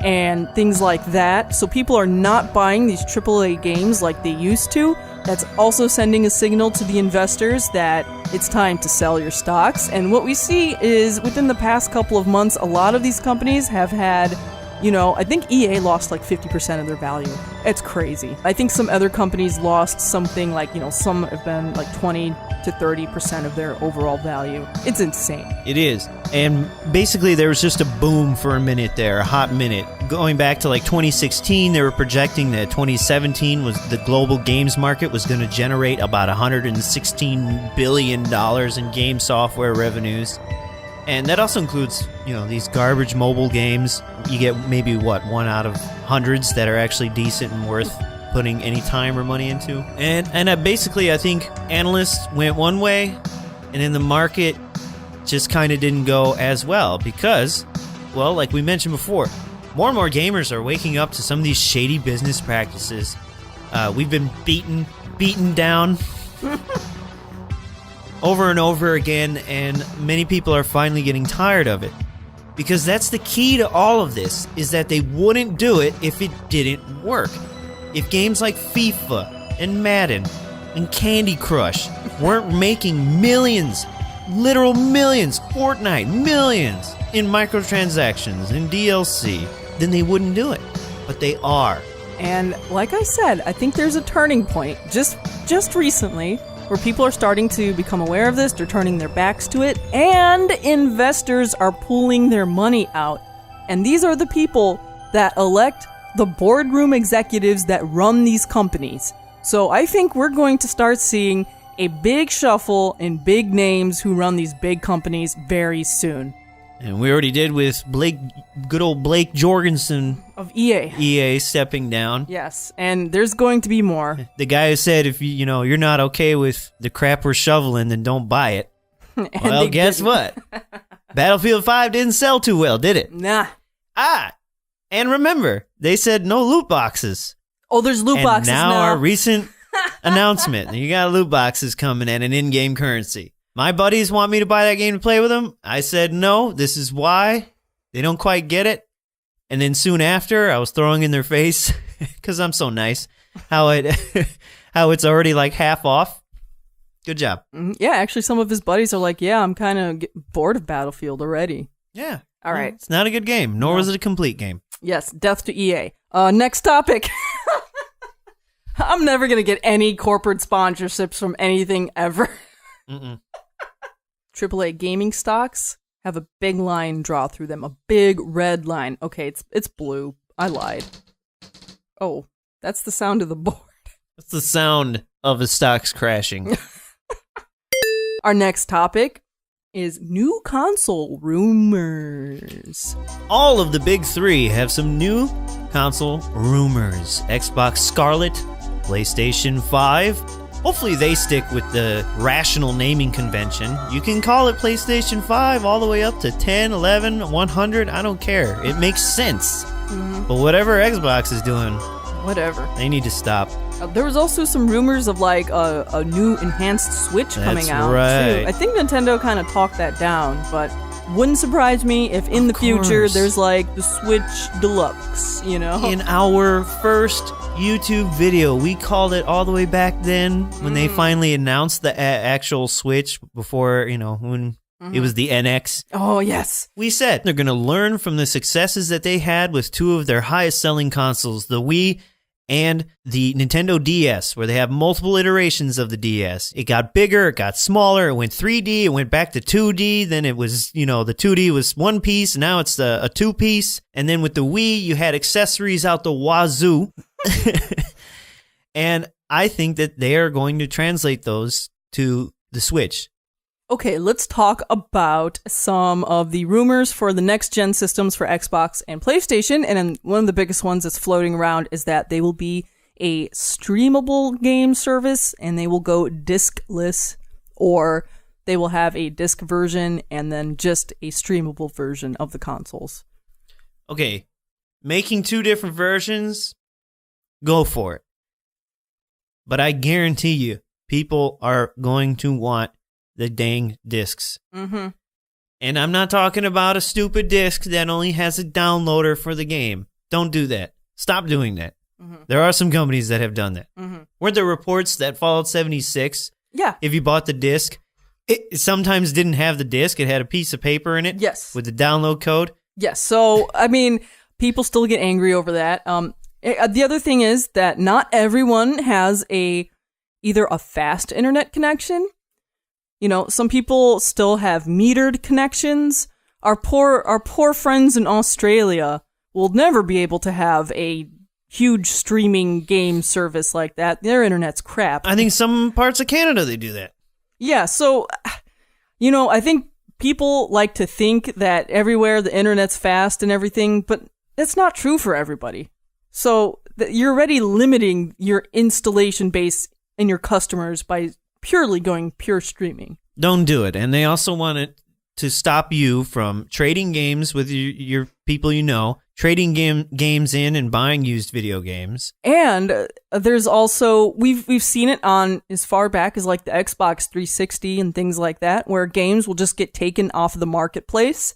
and things like that. So people are not buying these AAA games like they used to. That's also sending a signal to the investors that it's time to sell your stocks. And what we see is within the past couple of months, a lot of these companies have had, I think EA lost like 50% of their value. It's crazy. I think some other companies lost something like, some have been like 20 to 30% of their overall value. It's insane. It is. And basically there was just a boom for a minute there, a hot minute. Going back to like 2016, they were projecting that 2017 was the global games market was going to generate about $116 billion in game software revenues. And that also includes, these garbage mobile games. You get maybe, one out of hundreds that are actually decent and worth putting any time or money into. And I think analysts went one way, and then the market just kind of didn't go as well because, like we mentioned before, more and more gamers are waking up to some of these shady business practices. We've been beaten down over and over again, and many people are finally getting tired of it. Because that's the key to all of this, is that they wouldn't do it if it didn't work. If games like FIFA and Madden and Candy Crush weren't making millions, literal millions, Fortnite, millions in microtransactions and DLC, then they wouldn't do it. But they are. And like I said, I think there's a turning point just recently where people are starting to become aware of this, they're turning their backs to it, and investors are pulling their money out. And these are the people that elect the boardroom executives that run these companies. So I think we're going to start seeing a big shuffle in big names who run these big companies very soon. And we already did with good old Blake Jorgensen of EA. EA stepping down. Yes, and there's going to be more. The guy who said, if you're not okay with the crap we're shoveling, then don't buy it. Well, guess what? Battlefield 5 didn't sell too well, did it? Nah. And remember, they said no loot boxes. Oh, there's loot boxes now. And now our recent announcement, you got loot boxes coming and an in-game currency. My buddies want me to buy that game to play with them. I said no, this is why. They don't quite get it. And then soon after, I was throwing in their face, because I'm so nice, how it's already like half off. Good job. Yeah, actually some of his buddies are like, yeah, I'm kind of bored of Battlefield already. Yeah. All right. It's not a good game, nor was it a complete game. Yes, death to EA. Next topic. I'm never going to get any corporate sponsorships from anything ever. AAA gaming stocks have a big line draw through them, a big red line. Okay, it's blue. I lied. Oh, that's the sound of the board. That's the sound of the stocks crashing. Our next topic is new console rumors. All of the big three have some new console rumors. Xbox Scarlet, PlayStation 5. Hopefully they stick with the rational naming convention. You can call it PlayStation 5 all the way up to 10, 11, 100. I don't care. It makes sense. But whatever Xbox is doing, whatever, they need to stop. There was also some rumors of like a new enhanced Switch coming out too. I think Nintendo kind of talked that down, but wouldn't surprise me if in the future there's like the Switch Deluxe, In our first YouTube video, we called it all the way back then when they finally announced the actual Switch before, when it was the NX. Oh, yes. We said they're going to learn from the successes that they had with two of their highest selling consoles, the Wii and the Nintendo DS, where they have multiple iterations of the DS. It got bigger, it got smaller, it went 3D, it went back to 2D, then it was, the 2D was one piece, now it's a two piece, and then with the Wii, you had accessories out the wazoo. And I think that they are going to translate those to the Switch. Okay, let's talk about some of the rumors for the next-gen systems for Xbox and PlayStation. And then one of the biggest ones that's floating around is that they will be a streamable game service, and they will go discless, or they will have a disc version and then just a streamable version of the consoles. Okay, making 2 different versions, go for it. But I guarantee you, people are going to want the dang discs. Mm-hmm. And I'm not talking about a stupid disc that only has a downloader for the game. Don't do that. Stop doing that. Mm-hmm. There are some companies that have done that. Mm-hmm. Weren't there reports that Fallout 76, Yeah. if you bought the disc, it sometimes didn't have the disc. It had a piece of paper in it. Yes. With the download code. Yes. So, I mean, people still get angry over that. The other thing is that not everyone has either a fast internet connection. You know, some people still have metered connections. Our poor friends in Australia will never be able to have a huge streaming game service like that. Their internet's crap. I think some parts of Canada, they do that. Yeah, so, you know, I think people like to think that everywhere the internet's fast and everything, but that's not true for everybody. So you're already limiting your installation base and your customers by purely going pure streaming. Don't do it. And they also want it to stop you from trading games with your people you know, trading games in and buying used video games. And there's also, we've seen it on as far back as like the Xbox 360 and things like that, where games will just get taken off of the marketplace.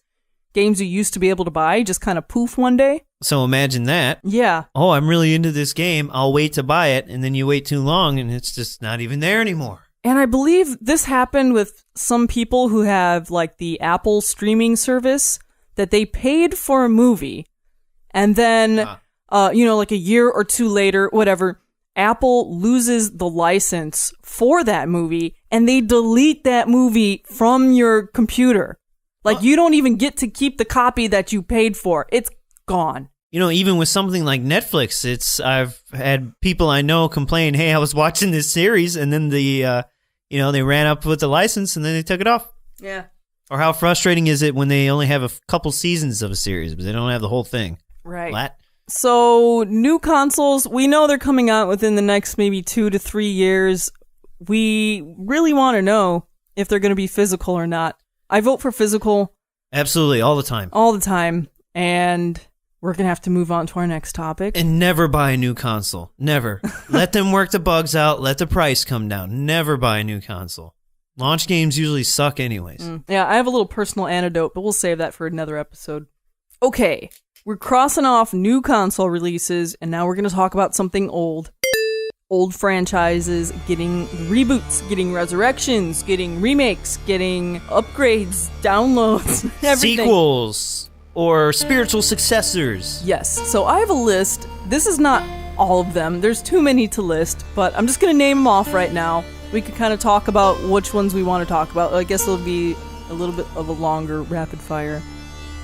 Games you used to be able to buy just kind of poof one day. So imagine that. Yeah. Oh, I'm really into this game. I'll wait to buy it. And then you wait too long and it's just not even there anymore. And I believe this happened with some people who have like the Apple streaming service, that they paid for a movie and then, you know, like a year or two later, whatever, Apple loses the license for that movie and they delete that movie from your computer. Like you don't even get to keep the copy that you paid for. It's gone. You know, even with something like Netflix, I've had people I know complain, hey, I was watching this series, and then they ran up with the license, and then they took it off. Yeah. Or how frustrating is it when they only have a couple seasons of a series, but they don't have the whole thing? Right. What? So, new consoles, we know they're coming out within the next maybe 2 to 3 years. We really want to know if they're going to be physical or not. I vote for physical. Absolutely, all the time. All the time. And we're going to have to move on to our next topic. And never buy a new console. Never. Let them work the bugs out. Let the price come down. Never buy a new console. Launch games usually suck anyways. Yeah, I have a little personal anecdote, but we'll save that for another episode. Okay, we're crossing off new console releases, and now we're going to talk about something old. Old franchises getting reboots, getting resurrections, getting remakes, getting upgrades, downloads, everything. Sequels or spiritual successors. Yes, so I have a list. This is not all of them. There's too many to list, but I'm just going to name them off right now. We could kind of talk about which ones we want to talk about. I guess it'll be a little bit of a longer rapid fire.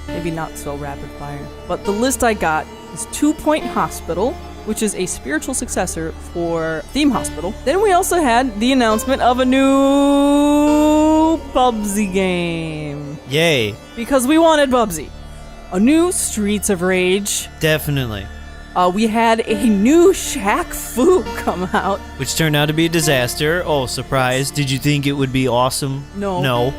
Maybe not so rapid fire. But the list I got is 2 Point Hospital, which is a spiritual successor for Theme Hospital. Then we also had the announcement of a new Bubsy game. Yay. Because we wanted Bubsy. A new Streets of Rage. Definitely. We had a new Shaq Fu come out. Which turned out to be a disaster. Oh, surprise. Did you think it would be awesome? No.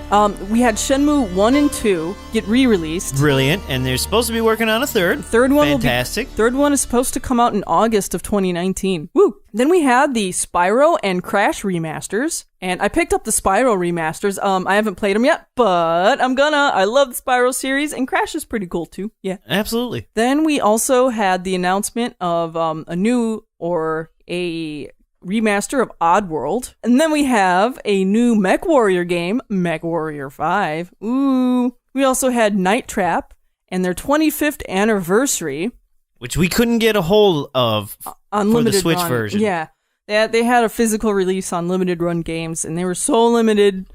We had Shenmue 1 and 2 get re-released. Brilliant. And they're supposed to be working on a third. Third one Fantastic. Third one is supposed to come out in August of 2019. Woo! Then we had the Spyro and Crash remasters. And I picked up the Spyro remasters. I haven't played them yet, but I'm gonna. I love the Spyro series, and Crash is pretty cool too. Yeah. Absolutely. Then we also had the announcement of a new or a remaster of Oddworld. And then we have a new MechWarrior game, MechWarrior 5. Ooh. We also had Night Trap and their 25th anniversary. Which we couldn't get a hold of for the Switch run version. Yeah. They had a physical release on limited run games, and they were so limited.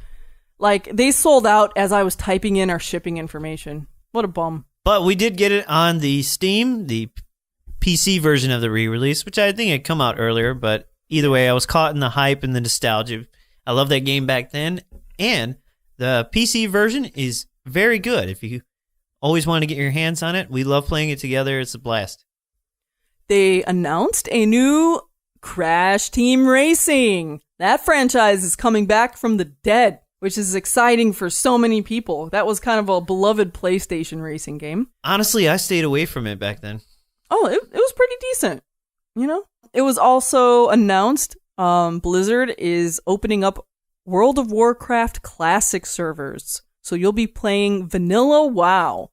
Like, they sold out as I was typing in our shipping information. What a bum. But we did get it on the Steam, the PC version of the re-release, which I think had come out earlier, but either way, I was caught in the hype and the nostalgia. I loved that game back then, and The PC version is very good. If you always want to get your hands on it, we love playing it together. It's a blast. They announced a new Crash Team Racing. That franchise is coming back from the dead, which is exciting for so many people. That was kind of a beloved PlayStation racing game. Honestly, I stayed away from it back then. Oh, it was pretty decent, you know? It was also announced Blizzard is opening up World of Warcraft Classic servers. So you'll be playing Vanilla WoW.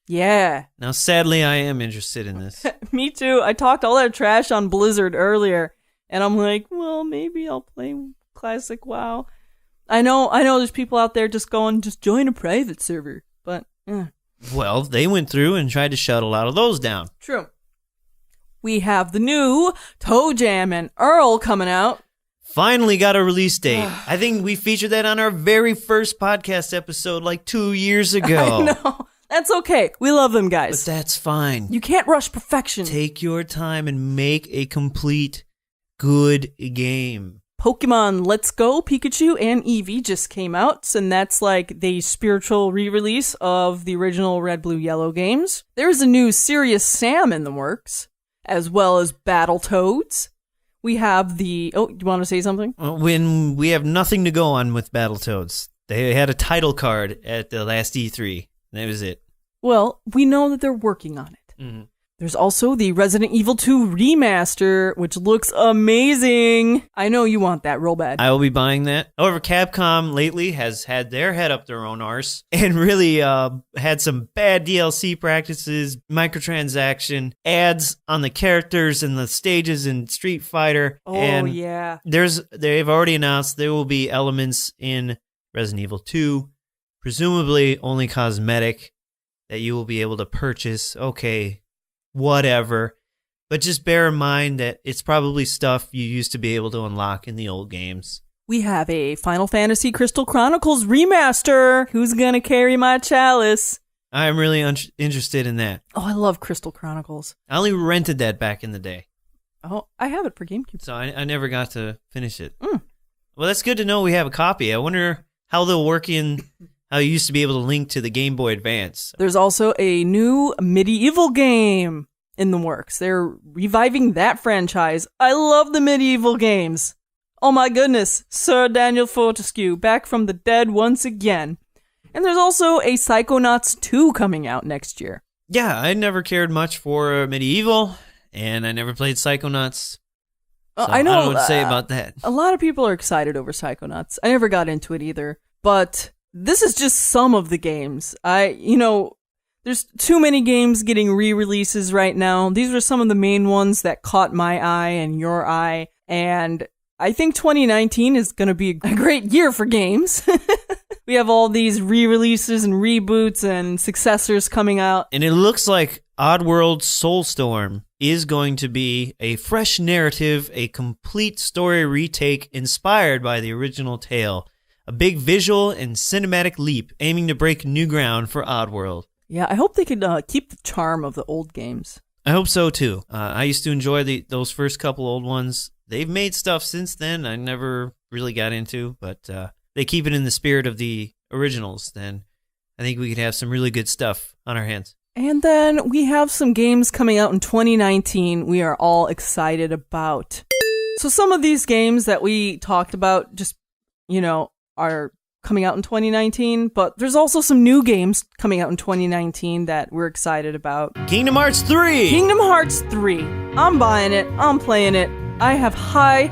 Yeah. Now, sadly, I am interested in this. Me too. I talked all that trash on Blizzard earlier, and I'm like, well, maybe I'll play Classic WoW. I know there's people out there just going, just join a private server, but Well, they went through and tried to shut a lot of those down. True. We have the new Toe Jam and Earl coming out. Finally got a release date. I think we featured that on our very first podcast episode like 2 years ago. I know. That's okay. We love them, guys. But that's fine. You can't rush perfection. Take your time and make a complete, good game. Pokemon Let's Go, Pikachu, and Eevee just came out, and that's like the spiritual re-release of the original Red, Blue, Yellow games. There's a new Serious Sam in the works, as well as Battletoads. We have the... Oh, you want to say something? When we have nothing to go on with Battletoads. They had a title card at the last E3. That was it. Well, we know that they're working on it. Mm-hmm. There's also the Resident Evil 2 remaster, which looks amazing. I know you want that real bad. I will be buying that. However, Capcom lately has had their head up their own arse and really had some bad DLC practices, microtransaction, ads on the characters and the stages in Street Fighter. Oh, and yeah. They've already announced there will be elements in Resident Evil 2, presumably only cosmetic, that you will be able to purchase. Okay, whatever. But just bear in mind that it's probably stuff you used to be able to unlock in the old games. We have a Final Fantasy Crystal Chronicles remaster. Who's gonna carry my chalice? I'm really interested in that. Oh, I love Crystal Chronicles. I only rented that back in the day. Oh, I have it for GameCube. So I never got to finish it. Well, that's good to know we have a copy. I wonder how they'll work in how you used to be able to link to the Game Boy Advance. There's also a new medieval game in the works. They're reviving that franchise. I love the medieval games. Oh my goodness, Sir Daniel Fortescue back from the dead once again. And there's also a Psychonauts 2 coming out next year. Yeah, I never cared much for medieval, and I never played Psychonauts. So I know. I don't know what to say about that. A lot of people are excited over Psychonauts. I never got into it either, but this is just some of the games. There's too many games getting re-releases right now. These are some of the main ones that caught my eye and your eye, and I think 2019 is going to be a great year for games. We have all these re-releases and reboots and successors coming out. And it looks like Oddworld Soulstorm is going to be a fresh narrative, a complete story retake inspired by the original tale. A big visual and cinematic leap aiming to break new ground for Oddworld. Yeah, I hope they could keep the charm of the old games. I hope so, too. I used to enjoy those first couple old ones. They've made stuff since then I never really got into, but they keep it in the spirit of the originals, then I think we could have some really good stuff on our hands. And then we have some games coming out in 2019 we are all excited about. So some of these games that we talked about just, are coming out in 2019, but there's also some new games coming out in 2019 that we're excited about. Kingdom Hearts 3! Kingdom Hearts 3. I'm buying it. I'm playing it. I have high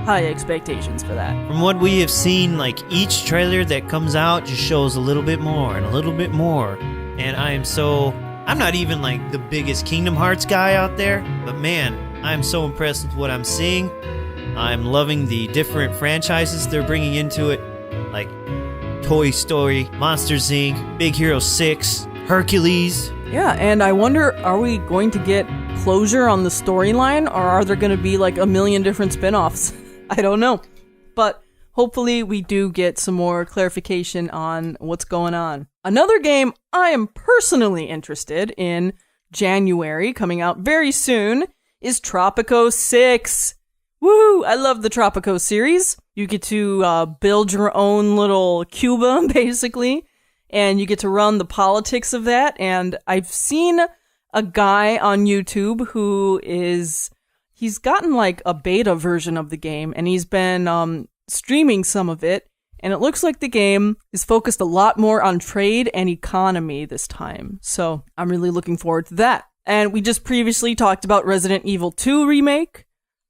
expectations for that. From what we have seen, like each trailer that comes out just shows a little bit more and a little bit more. And I'm not even like the biggest Kingdom Hearts guy out there, but man, I'm so impressed with what I'm seeing. I'm loving the different franchises they're bringing into it, like Toy Story, Monsters Inc., Big Hero 6, Hercules. Yeah, and I wonder, are we going to get closure on the storyline, or are there going to be like a million different spin-offs? I don't know. But hopefully we do get some more clarification on what's going on. Another game I am personally interested in January, coming out very soon, is Tropico 6. Woo! I love the Tropico series. You get to build your own little Cuba, basically, and you get to run the politics of that. And I've seen a guy on YouTube he's gotten like a beta version of the game, and he's been streaming some of it. And it looks like the game is focused a lot more on trade and economy this time. So I'm really looking forward to that. And we just previously talked about Resident Evil 2 remake.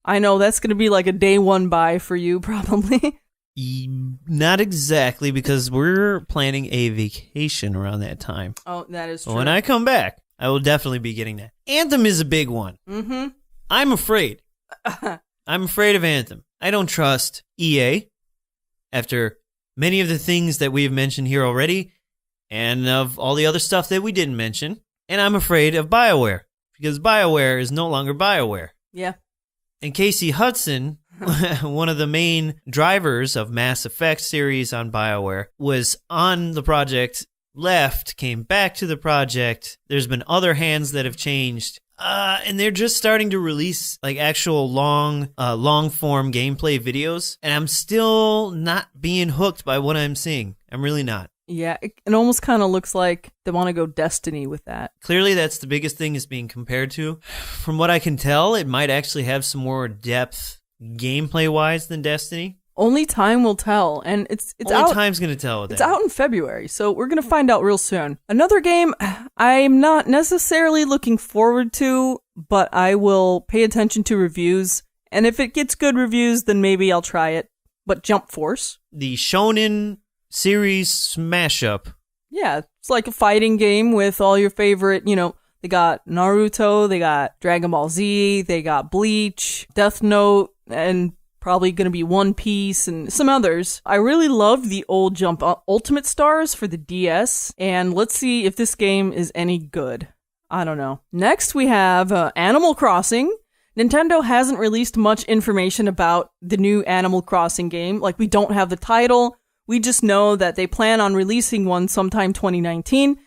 I know that's going to be like a day one buy for you, probably. Not exactly, because we're planning a vacation around that time. Oh, that is true. When I come back, I will definitely be getting that. Anthem is a big one. Mm-hmm. I'm afraid. I'm afraid of Anthem. I don't trust EA after many of the things that we have mentioned here already and of all the other stuff that we didn't mention. And I'm afraid of BioWare, because BioWare is no longer BioWare. Yeah. And Casey Hudson, one of the main drivers of Mass Effect series on BioWare, was on the project, left, came back to the project. There's been other hands that have changed. And they're just starting to release like actual long form gameplay videos. And I'm still not being hooked by what I'm seeing. I'm really not. Yeah, it almost kind of looks like they want to go Destiny with that. Clearly, that's the biggest thing it's being compared to. From what I can tell, it might actually have some more depth gameplay-wise than Destiny. Only time will tell, and it's Only out. time's going to tell with that. It's out in February, so we're going to find out real soon. Another game I'm not necessarily looking forward to, but I will pay attention to reviews, and if it gets good reviews, then maybe I'll try it. But Jump Force. The Shonen series smash-up. Yeah, it's like a fighting game with all your favorite, they got Naruto, they got Dragon Ball Z, they got Bleach, Death Note, and probably going to be One Piece and some others. I really love the old Jump Ultimate Stars for the DS, and let's see if this game is any good. I don't know. Next, we have Animal Crossing. Nintendo hasn't released much information about the new Animal Crossing game. Like, we don't have the title. We just know that they plan on releasing one sometime 2019.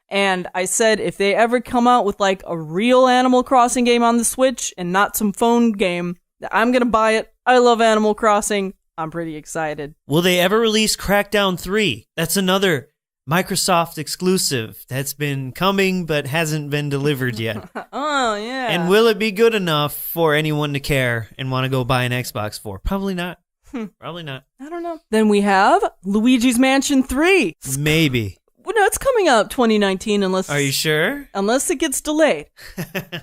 And I said if they ever come out with like a real Animal Crossing game on the Switch and not some phone game, I'm going to buy it. I love Animal Crossing. I'm pretty excited. Will they ever release Crackdown 3? That's another Microsoft exclusive that's been coming but hasn't been delivered yet. Oh, yeah. And will it be good enough for anyone to care and want to go buy an Xbox for? Probably not. Probably not. I don't know. Then we have Luigi's Mansion 3. Maybe. Well, no, it's coming out 2019 unless... Are you sure? Unless it gets delayed.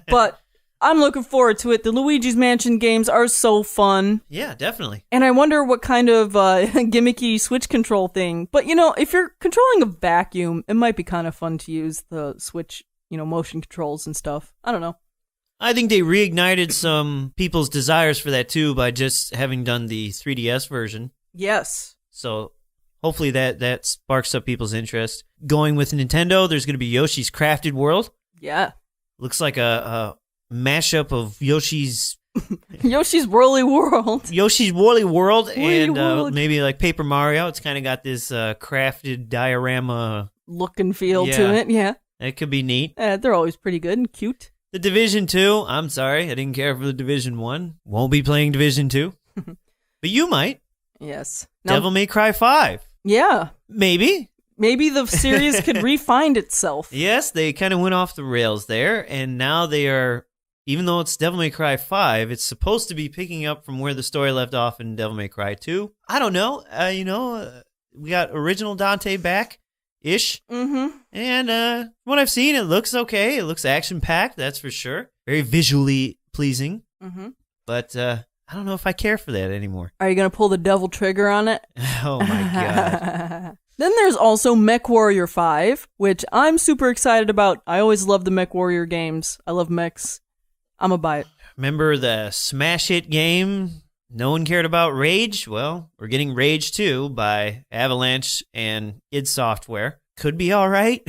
But I'm looking forward to it. The Luigi's Mansion games are so fun. Yeah, definitely. And I wonder what kind of gimmicky Switch control thing. But, if you're controlling a vacuum, it might be kind of fun to use the Switch, motion controls and stuff. I don't know. I think they reignited some people's desires for that too by just having done the 3DS version. Yes. So hopefully that sparks up people's interest. Going with Nintendo, there's going to be Yoshi's Crafted World. Yeah. Looks like a mashup of Yoshi's... Yoshi's Woolly World. Yoshi's Woolly World Woolly and World. Maybe like Paper Mario. It's kind of got this crafted diorama... Look and feel to it, yeah. That could be neat. They're always pretty good and cute. The Division 2, I'm sorry, I didn't care for the Division 1. Won't be playing Division 2. But you might. Yes. Devil May Cry 5. Yeah. Maybe. Maybe the series could re-find itself. Yes, they kind of went off the rails there, and now they are, even though it's Devil May Cry 5, it's supposed to be picking up from where the story left off in Devil May Cry 2. I don't know. We got original Dante back. Ish. Mm-hmm. And what I've seen, it looks okay. It looks action-packed, that's for sure. Very visually pleasing. Mm-hmm. But I don't know if I care for that anymore. Are you going to pull the devil trigger on it? Oh, my God. Then there's also MechWarrior 5, which I'm super excited about. I always love the MechWarrior games. I love mechs. I'm going to buy it. Remember the smash hit game? No one cared about Rage? Well, we're getting Rage 2 by Avalanche and id Software. Could be all right.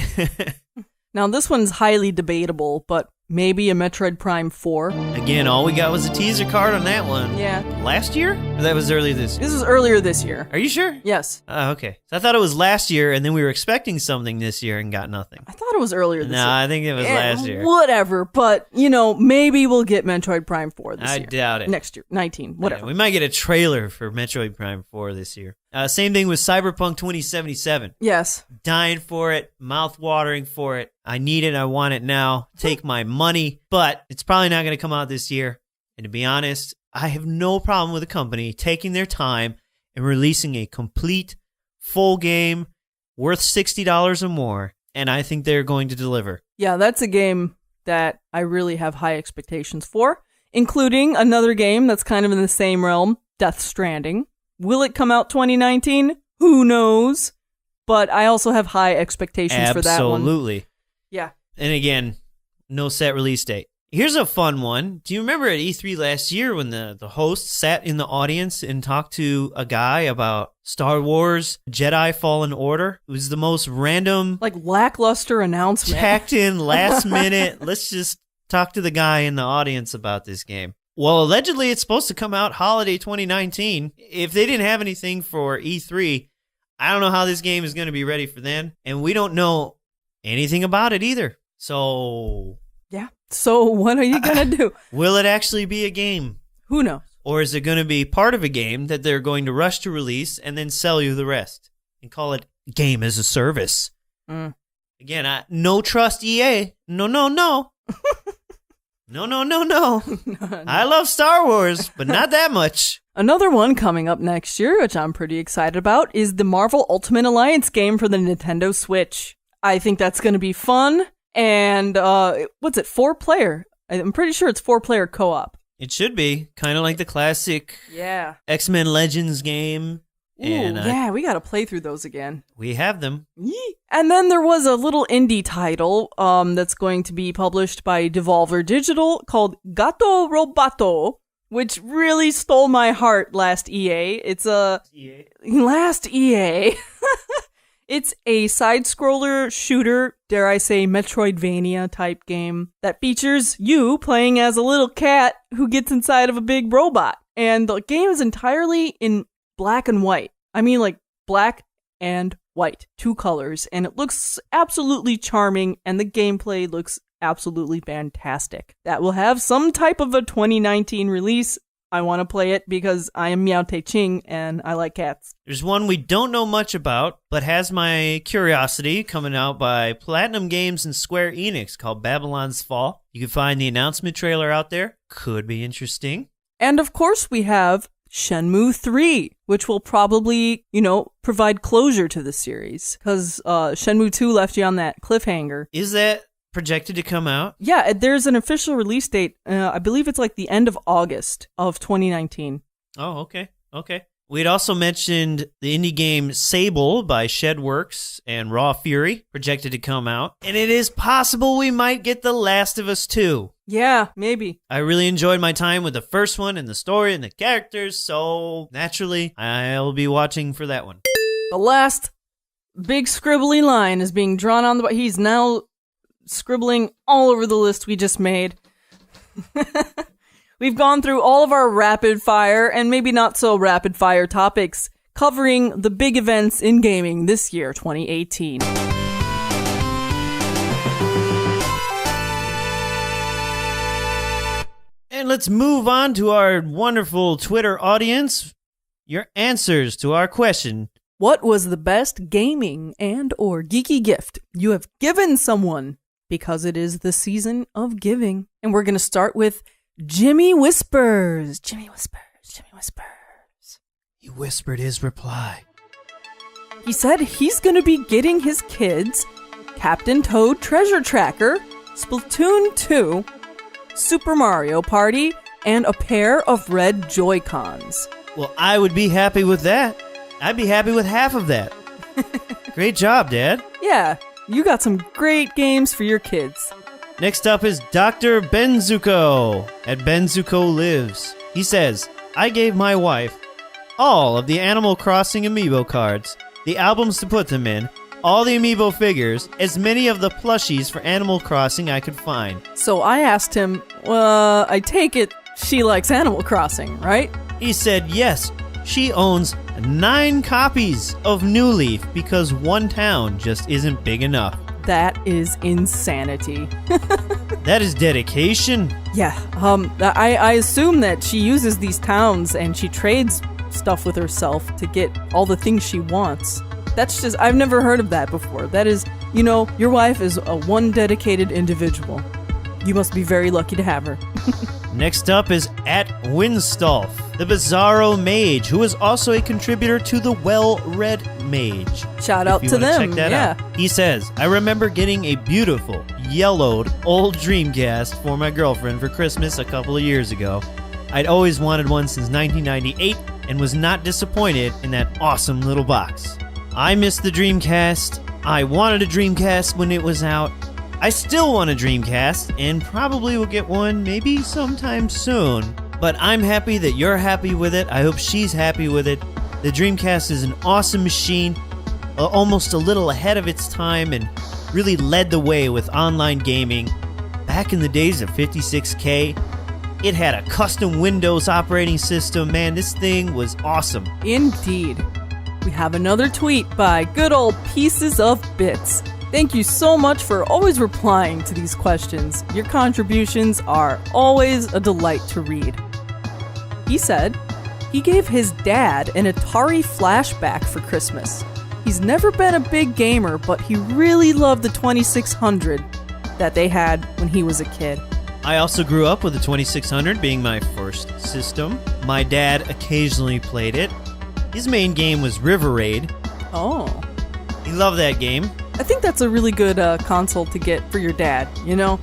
Now, this one's highly debatable, but maybe a Metroid Prime 4. Again, all we got was a teaser card on that one. Yeah. Last year? Or that was early this year? This was earlier this year. Are you sure? Yes. Oh, okay. So I thought it was last year, and then we were expecting something this year and got nothing. I thought it was earlier this year. No, I think it was last year. Whatever, but, maybe we'll get Metroid Prime 4 this year. I doubt it. Next year, 19, whatever. Yeah, we might get a trailer for Metroid Prime 4 this year. Same thing with Cyberpunk 2077. Yes. Dying for it, mouth-watering for it. I need it, I want it now. Take my money, but it's probably not going to come out this year. And to be honest, I have no problem with a company taking their time and releasing a complete, full game worth $60 or more, and I think they're going to deliver. Yeah, that's a game that I really have high expectations for, including another game that's kind of in the same realm, Death Stranding. Will it come out 2019? Who knows? But I also have high expectations for that one. Absolutely. Yeah. And again, no set release date. Here's a fun one. Do you remember at E3 last year when the host sat in the audience and talked to a guy about Star Wars Jedi Fallen Order? It was the most random, lackluster announcement. Packed in last minute. Let's just talk to the guy in the audience about this game. Well, allegedly it's supposed to come out holiday 2019. If they didn't have anything for E3, I don't know how this game is going to be ready for then. And we don't know anything about it either. So... yeah. So what are you going to do? Will it actually be a game? Who knows? Or is it going to be part of a game that they're going to rush to release and then sell you the rest and call it game as a service? Again, no trust EA. No. No. I love Star Wars, but not that much. Another one coming up next year, which I'm pretty excited about, is the Marvel Ultimate Alliance game for the Nintendo Switch. I think that's going to be fun. And, what's it, 4-player? I'm pretty sure it's 4-player co-op. It should be. Kind of like the classic X-Men Legends game. Ooh, yeah, we got to play through those again. We have them. Yee. And then there was a little indie title that's going to be published by Devolver Digital called Gato Roboto, which really stole my heart last EA. It's last EA. It's a side-scroller shooter, dare I say Metroidvania type game that features you playing as a little cat who gets inside of a big robot. And the game is entirely in black and white. I mean, like, black and white, 2 colors. And it looks absolutely charming, and the gameplay looks absolutely fantastic. That will have some type of a 2019 release. I want to play it because I am Meow Te Ching and I like cats. There's one we don't know much about, but has my curiosity, coming out by Platinum Games and Square Enix, called Babylon's Fall. You can find the announcement trailer out there. Could be interesting. And of course we have Shenmue 3, which will probably, provide closure to the series. Because Shenmue 2 left you on that cliffhanger. Is that projected to come out? Yeah, there's an official release date. I believe it's like the end of August of 2019. Oh, okay. We'd also mentioned the indie game Sable by Shedworks and Raw Fury, projected to come out. And it is possible we might get The Last of Us 2. Yeah, maybe. I really enjoyed my time with the first one and the story and the characters, so naturally, I'll be watching for that one. The last big scribbly line is being drawn on the... He's now scribbling all over the list we just made. We've gone through all of our rapid fire and maybe not so rapid fire topics, covering the big events in gaming this year, 2018. And let's move on to our wonderful Twitter audience. Your answers to our question: what was the best gaming and or geeky gift you have given someone? Because it is the season of giving. And we're going to start with Jimmy Whispers. Jimmy Whispers. He whispered his reply. He said he's going to be getting his kids Captain Toad Treasure Tracker, Splatoon 2, Super Mario Party, and a pair of red Joy-Cons. Well, I would be happy with that. I'd be happy with half of that. Great job, Dad. Yeah, you got some great games for your kids. Next up is Dr. Benzuko at Benzuko Lives. He says, I gave my wife all of the Animal Crossing amiibo cards, the albums to put them in, all the amiibo figures, as many of the plushies for Animal Crossing I could find. So I asked him, I take it she likes Animal Crossing, right? He said yes, she owns 9 copies of New Leaf because one town just isn't big enough. That is insanity. That is dedication. Yeah, I assume that she uses these towns and she trades stuff with herself to get all the things she wants. That's just, I've never heard of that before. That is, your wife is a one dedicated individual. You must be very lucky to have her. Next up is at Winstolf, the Bizarro Mage, who is also a contributor to the Well-Read Mage. Shout out to them. Check that yeah. out. He says, I remember getting a beautiful, yellowed, old Dreamcast for my girlfriend for Christmas a couple of years ago. I'd always wanted one since 1998 and was not disappointed in that awesome little box. I miss the Dreamcast. I wanted a Dreamcast when it was out. I still want a Dreamcast, and probably will get one maybe sometime soon. But I'm happy that you're happy with it. I hope she's happy with it. The Dreamcast is an awesome machine, almost a little ahead of its time, and really led the way with online gaming. Back in the days of 56K, it had a custom Windows operating system. Man, this thing was awesome. Indeed. We have another tweet by good old Pieces of Bits. Thank you so much for always replying to these questions. Your contributions are always a delight to read. He said he gave his dad an Atari Flashback for Christmas. He's never been a big gamer, but he really loved the 2600 that they had when he was a kid. I also grew up with the 2600 being my first system. My dad occasionally played it. His main game was River Raid. Oh. He loved that game. I think that's a really good console to get for your dad,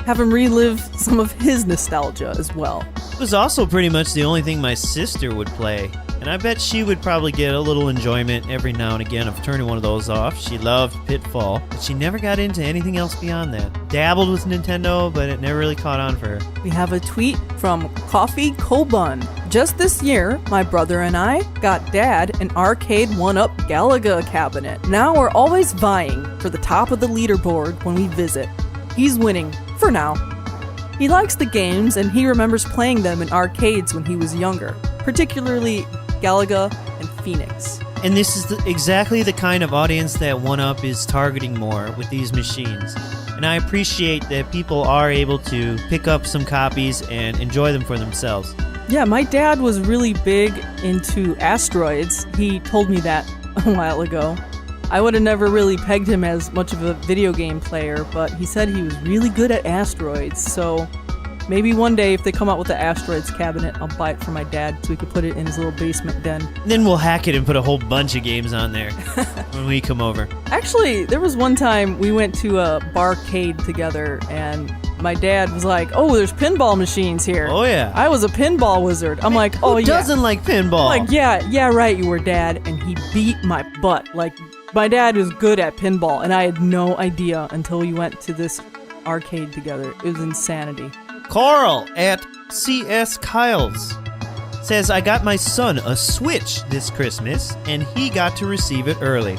have him relive some of his nostalgia as well. It was also pretty much the only thing my sister would play, and I bet she would probably get a little enjoyment every now and again of turning one of those off. She loved Pitfall, but she never got into anything else beyond that. Dabbled with Nintendo, but it never really caught on for her. We have a tweet from Coffee Cobun. Just this year, my brother and I got Dad an arcade 1-up Galaga cabinet. Now we're always vying for the top of the leaderboard when we visit. He's winning, for now. He likes the games and he remembers playing them in arcades when he was younger, particularly Galaga and Phoenix. And this is exactly the kind of audience that 1-up is targeting more with these machines. And I appreciate that people are able to pick up some copies and enjoy them for themselves. Yeah, my dad was really big into asteroids. He told me that a while ago. I would have never really pegged him as much of a video game player, but he said he was really good at asteroids, so maybe one day if they come out with the asteroids cabinet, I'll buy it for my dad so he could put it in his little basement den. And then we'll hack it and put a whole bunch of games on there when we come over. Actually, there was one time we went to a barcade together, and my dad was like, oh, there's pinball machines here. Oh, yeah. I was a pinball wizard. I'm like, oh, Who yeah. doesn't like pinball? I'm like, yeah, right, you were, Dad. And he beat my butt. Like, my dad was good at pinball, and I had no idea until we went to this arcade together. It was insanity. Carl at CS Kyles says, I got my son a Switch this Christmas, and he got to receive it early.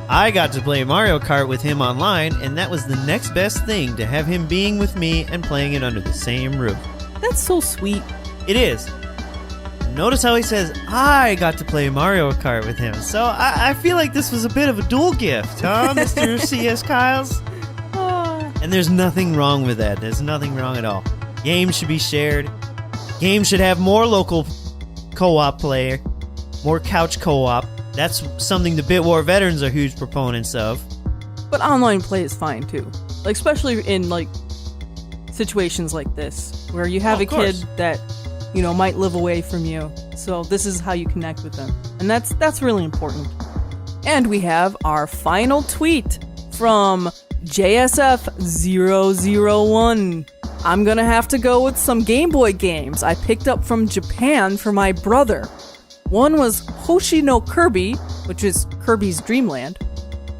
I got to play Mario Kart with him online, and that was the next best thing to have him being with me and playing it under the same roof. That's so sweet. It is. Notice how he says, I got to play Mario Kart with him. So I feel like this was a bit of a dual gift, huh, Mr. CS Kyles? And there's nothing wrong with that. There's nothing wrong at all. Games should be shared. Games should have more local co-op play, more couch co-op. That's something the Bitwar veterans are huge proponents of. But online play is fine too. Like, especially in situations like this, where you have a kid that, might live away from you. So this is how you connect with them. And that's really important. And we have our final tweet from JSF001. I'm gonna have to go with some Game Boy games I picked up from Japan for my brother. One was Hoshi no Kirby, which is Kirby's Dream Land,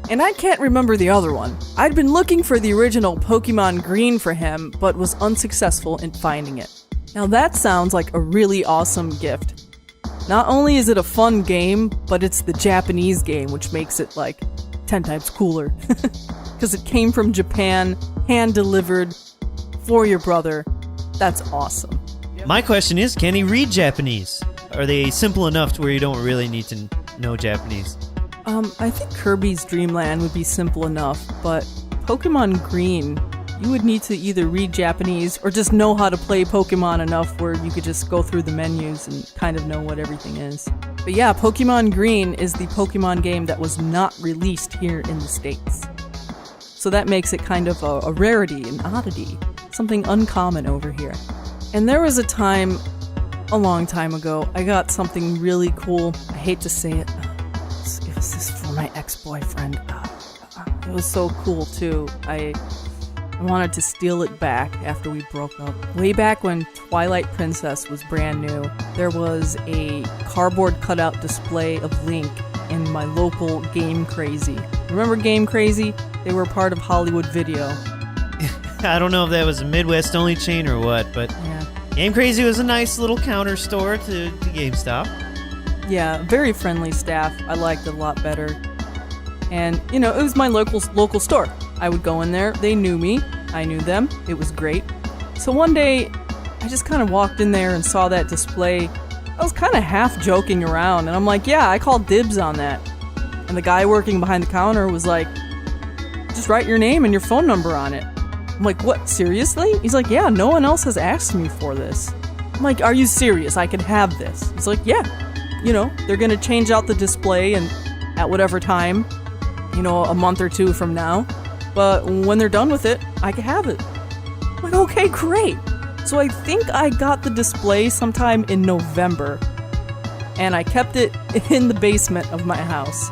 and I can't remember the other one. I'd been looking for the original Pokemon Green for him, but was unsuccessful in finding it. Now that sounds like a really awesome gift. Not only is it a fun game, but it's the Japanese game, which makes it, 10 times cooler. Because it came from Japan, hand-delivered for your brother. That's awesome. My question is, can he read Japanese? Are they simple enough to where you don't really need to know Japanese? I think Kirby's Dream Land would be simple enough, but Pokemon Green, you would need to either read Japanese or just know how to play Pokemon enough where you could just go through the menus and kind of know what everything is. But yeah, Pokemon Green is the Pokemon game that was not released here in the States. So that makes it kind of a rarity, an oddity, something uncommon over here. And there was a time, a long time ago, I got something really cool. I hate to say it. It was this for my ex-boyfriend. It was so cool, too. I wanted to steal it back after we broke up. Way back when Twilight Princess was brand new, there was a cardboard cutout display of Link in my local Game Crazy. Remember Game Crazy? They were part of Hollywood Video. I don't know if that was a Midwest-only chain or what, but Yeah. Game Crazy was a nice little counter store to GameStop. Yeah, very friendly staff. I liked it a lot better. And, it was my local store. I would go in there. They knew me. I knew them. It was great. So one day, I just kind of walked in there and saw that display. I was kind of half joking around, and I'm like, yeah, I called dibs on that. And the guy working behind the counter was like, just write your name and your phone number on it. I'm like, what, seriously? He's like, yeah, no one else has asked me for this. I'm like, are you serious? I could have this. He's like, yeah. They're going to change out the display and at whatever time, a month or two from now. But when they're done with it, I can have it. I'm like, okay, great. So I think I got the display sometime in November. And I kept it in the basement of my house.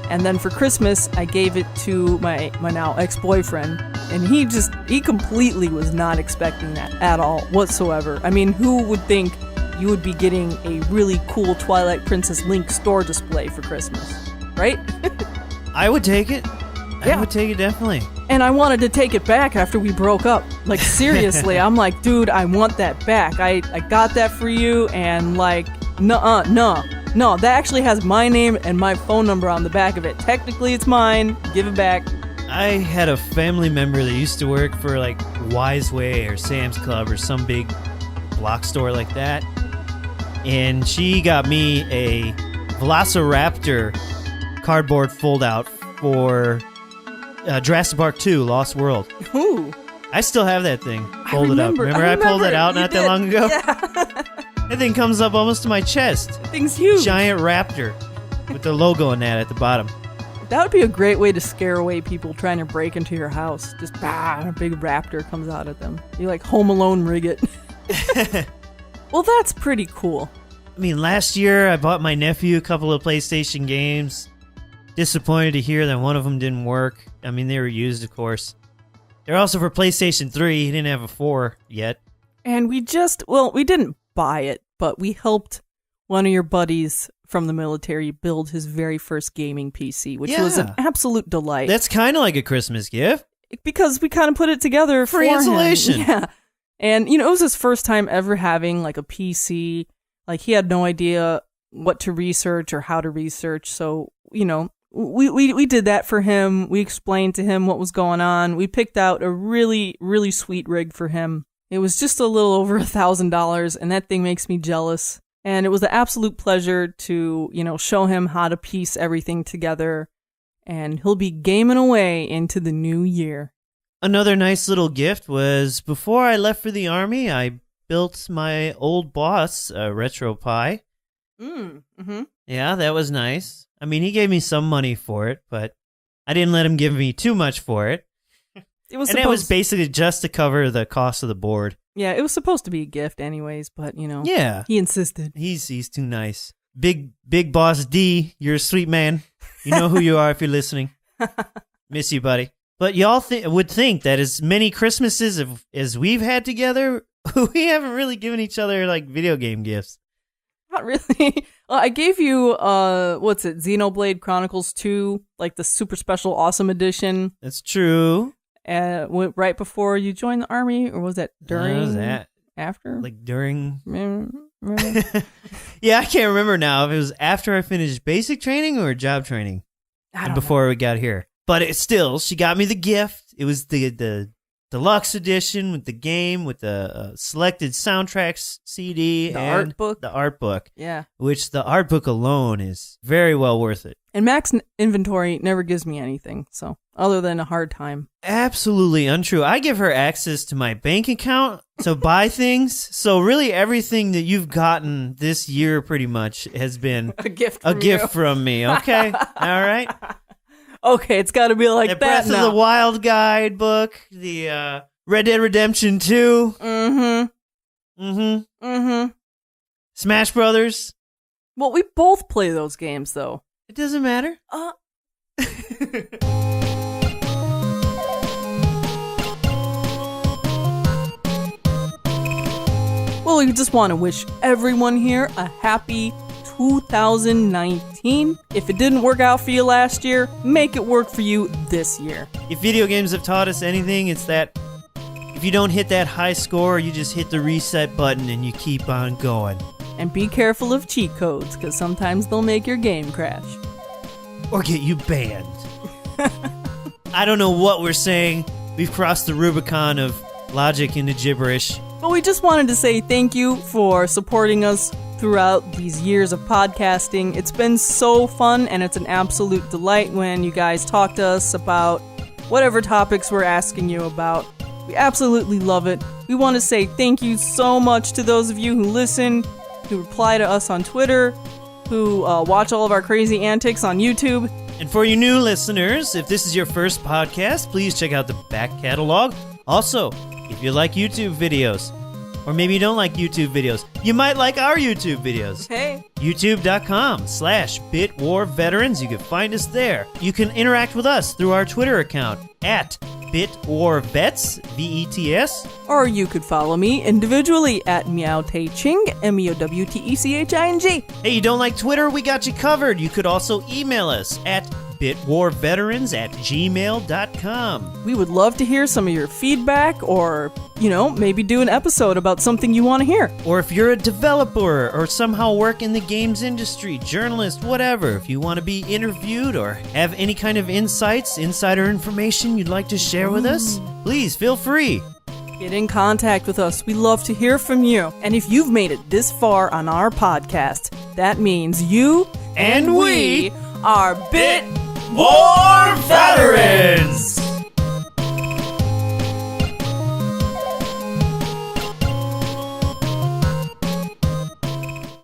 And then for Christmas, I gave it to my now ex-boyfriend. And he completely was not expecting that at all whatsoever. I mean, who would think you would be getting a really cool Twilight Princess Link store display for Christmas, right? I would take it. Yeah. I would take it, definitely. And I wanted to take it back after we broke up. Like, seriously, I'm like, dude, I want that back. I got that for you, and like, no, that actually has my name and my phone number on the back of it. Technically, it's mine. Give it back. I had a family member that used to work for like Wise Way or Sam's Club or some big block store like that. And she got me a Velociraptor cardboard fold-out for Jurassic Park 2, Lost World. Ooh. I still have that thing folded up. Remember I pulled it out not that long ago? Yeah. That thing comes up almost to my chest. That thing's huge. Giant raptor with the logo on that at the bottom. That would be a great way to scare away people trying to break into your house. Just a big raptor comes out at them. You like Home Alone rig it. Well, that's pretty cool. I mean, last year I bought my nephew a couple of PlayStation games. Disappointed to hear that one of them didn't work. I mean, they were used, of course. They're also for PlayStation 3. He didn't have a 4 yet. And we didn't buy it, but we helped one of your buddies from the military build his very first gaming PC, which was an absolute delight. That's kind of like a Christmas gift. Because we kind of put it together for him. Insulation. Yeah. And, it was his first time ever having, like, a PC. Like, he had no idea what to research or how to research. So, we did that for him. We explained to him what was going on. We picked out a really, really sweet rig for him. It was just a little over $1,000, and that thing makes me jealous. And it was an absolute pleasure to, show him how to piece everything together. And he'll be gaming away into the new year. Another nice little gift was, before I left for the Army, I built my old boss a RetroPie. Mm-hmm. Yeah, that was nice. I mean, he gave me some money for it, but I didn't let him give me too much for it. It was basically just to cover the cost of the board. Yeah, it was supposed to be a gift anyways, but, yeah, he insisted. He's too nice. Big Boss D, you're a sweet man. You know who you are if you're listening. Miss you, buddy. But y'all would think that as many Christmases as we've had together, we haven't really given each other, like, video game gifts. Not really. I gave you, Xenoblade Chronicles 2, like the super special awesome edition. That's true. Went right before you joined the Army, or was that during? Was that? After? Like during? Remember? Yeah, I can't remember now if it was after I finished basic training or job training. before we got here. But she got me the gift. It was the deluxe edition with the game, with the selected soundtracks CD, The and art book. the art book. Yeah. Which the art book alone is very well worth it. And Mac's inventory never gives me anything, so other than a hard time. Absolutely untrue. I give her access to my bank account to buy things. So really everything that you've gotten this year pretty much has been A gift from me. Okay? All right? Okay, it's got to be like The that Breath now. of the Wild guidebook, the Red Dead Redemption 2. Smash Brothers. Well, we both play those games, though. It doesn't matter. Well, we just want to wish everyone here a happy 2019. If it didn't work out for you last year, make it work for you this year. If video games have taught us anything, it's that if you don't hit that high score, you just hit the reset button and you keep on going. And be careful of cheat codes, because sometimes they'll make your game crash. Or get you banned. I don't know what we're saying. We've crossed the Rubicon of logic into gibberish. But we just wanted to say thank you for supporting us throughout these years of podcasting. It's been so fun, and it's an absolute delight when you guys talk to us about whatever topics we're asking you about. We absolutely love it. We want to say thank you so much to those of you who listen, who reply to us on Twitter, who watch all of our crazy antics on YouTube. And for you new listeners, if this is your first podcast, please check out the back catalog. Also, if you like YouTube videos, or maybe you don't like YouTube videos, you might like our YouTube videos. Hey. YouTube.com/BitWarVeterans. You can find us there. You can interact with us through our Twitter account at BitWarVets, VETS. Or you could follow me individually at Meowteching, MEOWTECHING. Hey, you don't like Twitter? We got you covered. You could also email us at bitwarveterans@gmail.com. We would love to hear some of your feedback, or, maybe do an episode about something you want to hear. Or if you're a developer or somehow work in the games industry, journalist, whatever, if you want to be interviewed or have any kind of insights, insider information you'd like to share with us, please feel free. Get in contact with us. We love to hear from you. And if you've made it this far on our podcast, that means you and we are Bit War Veterans!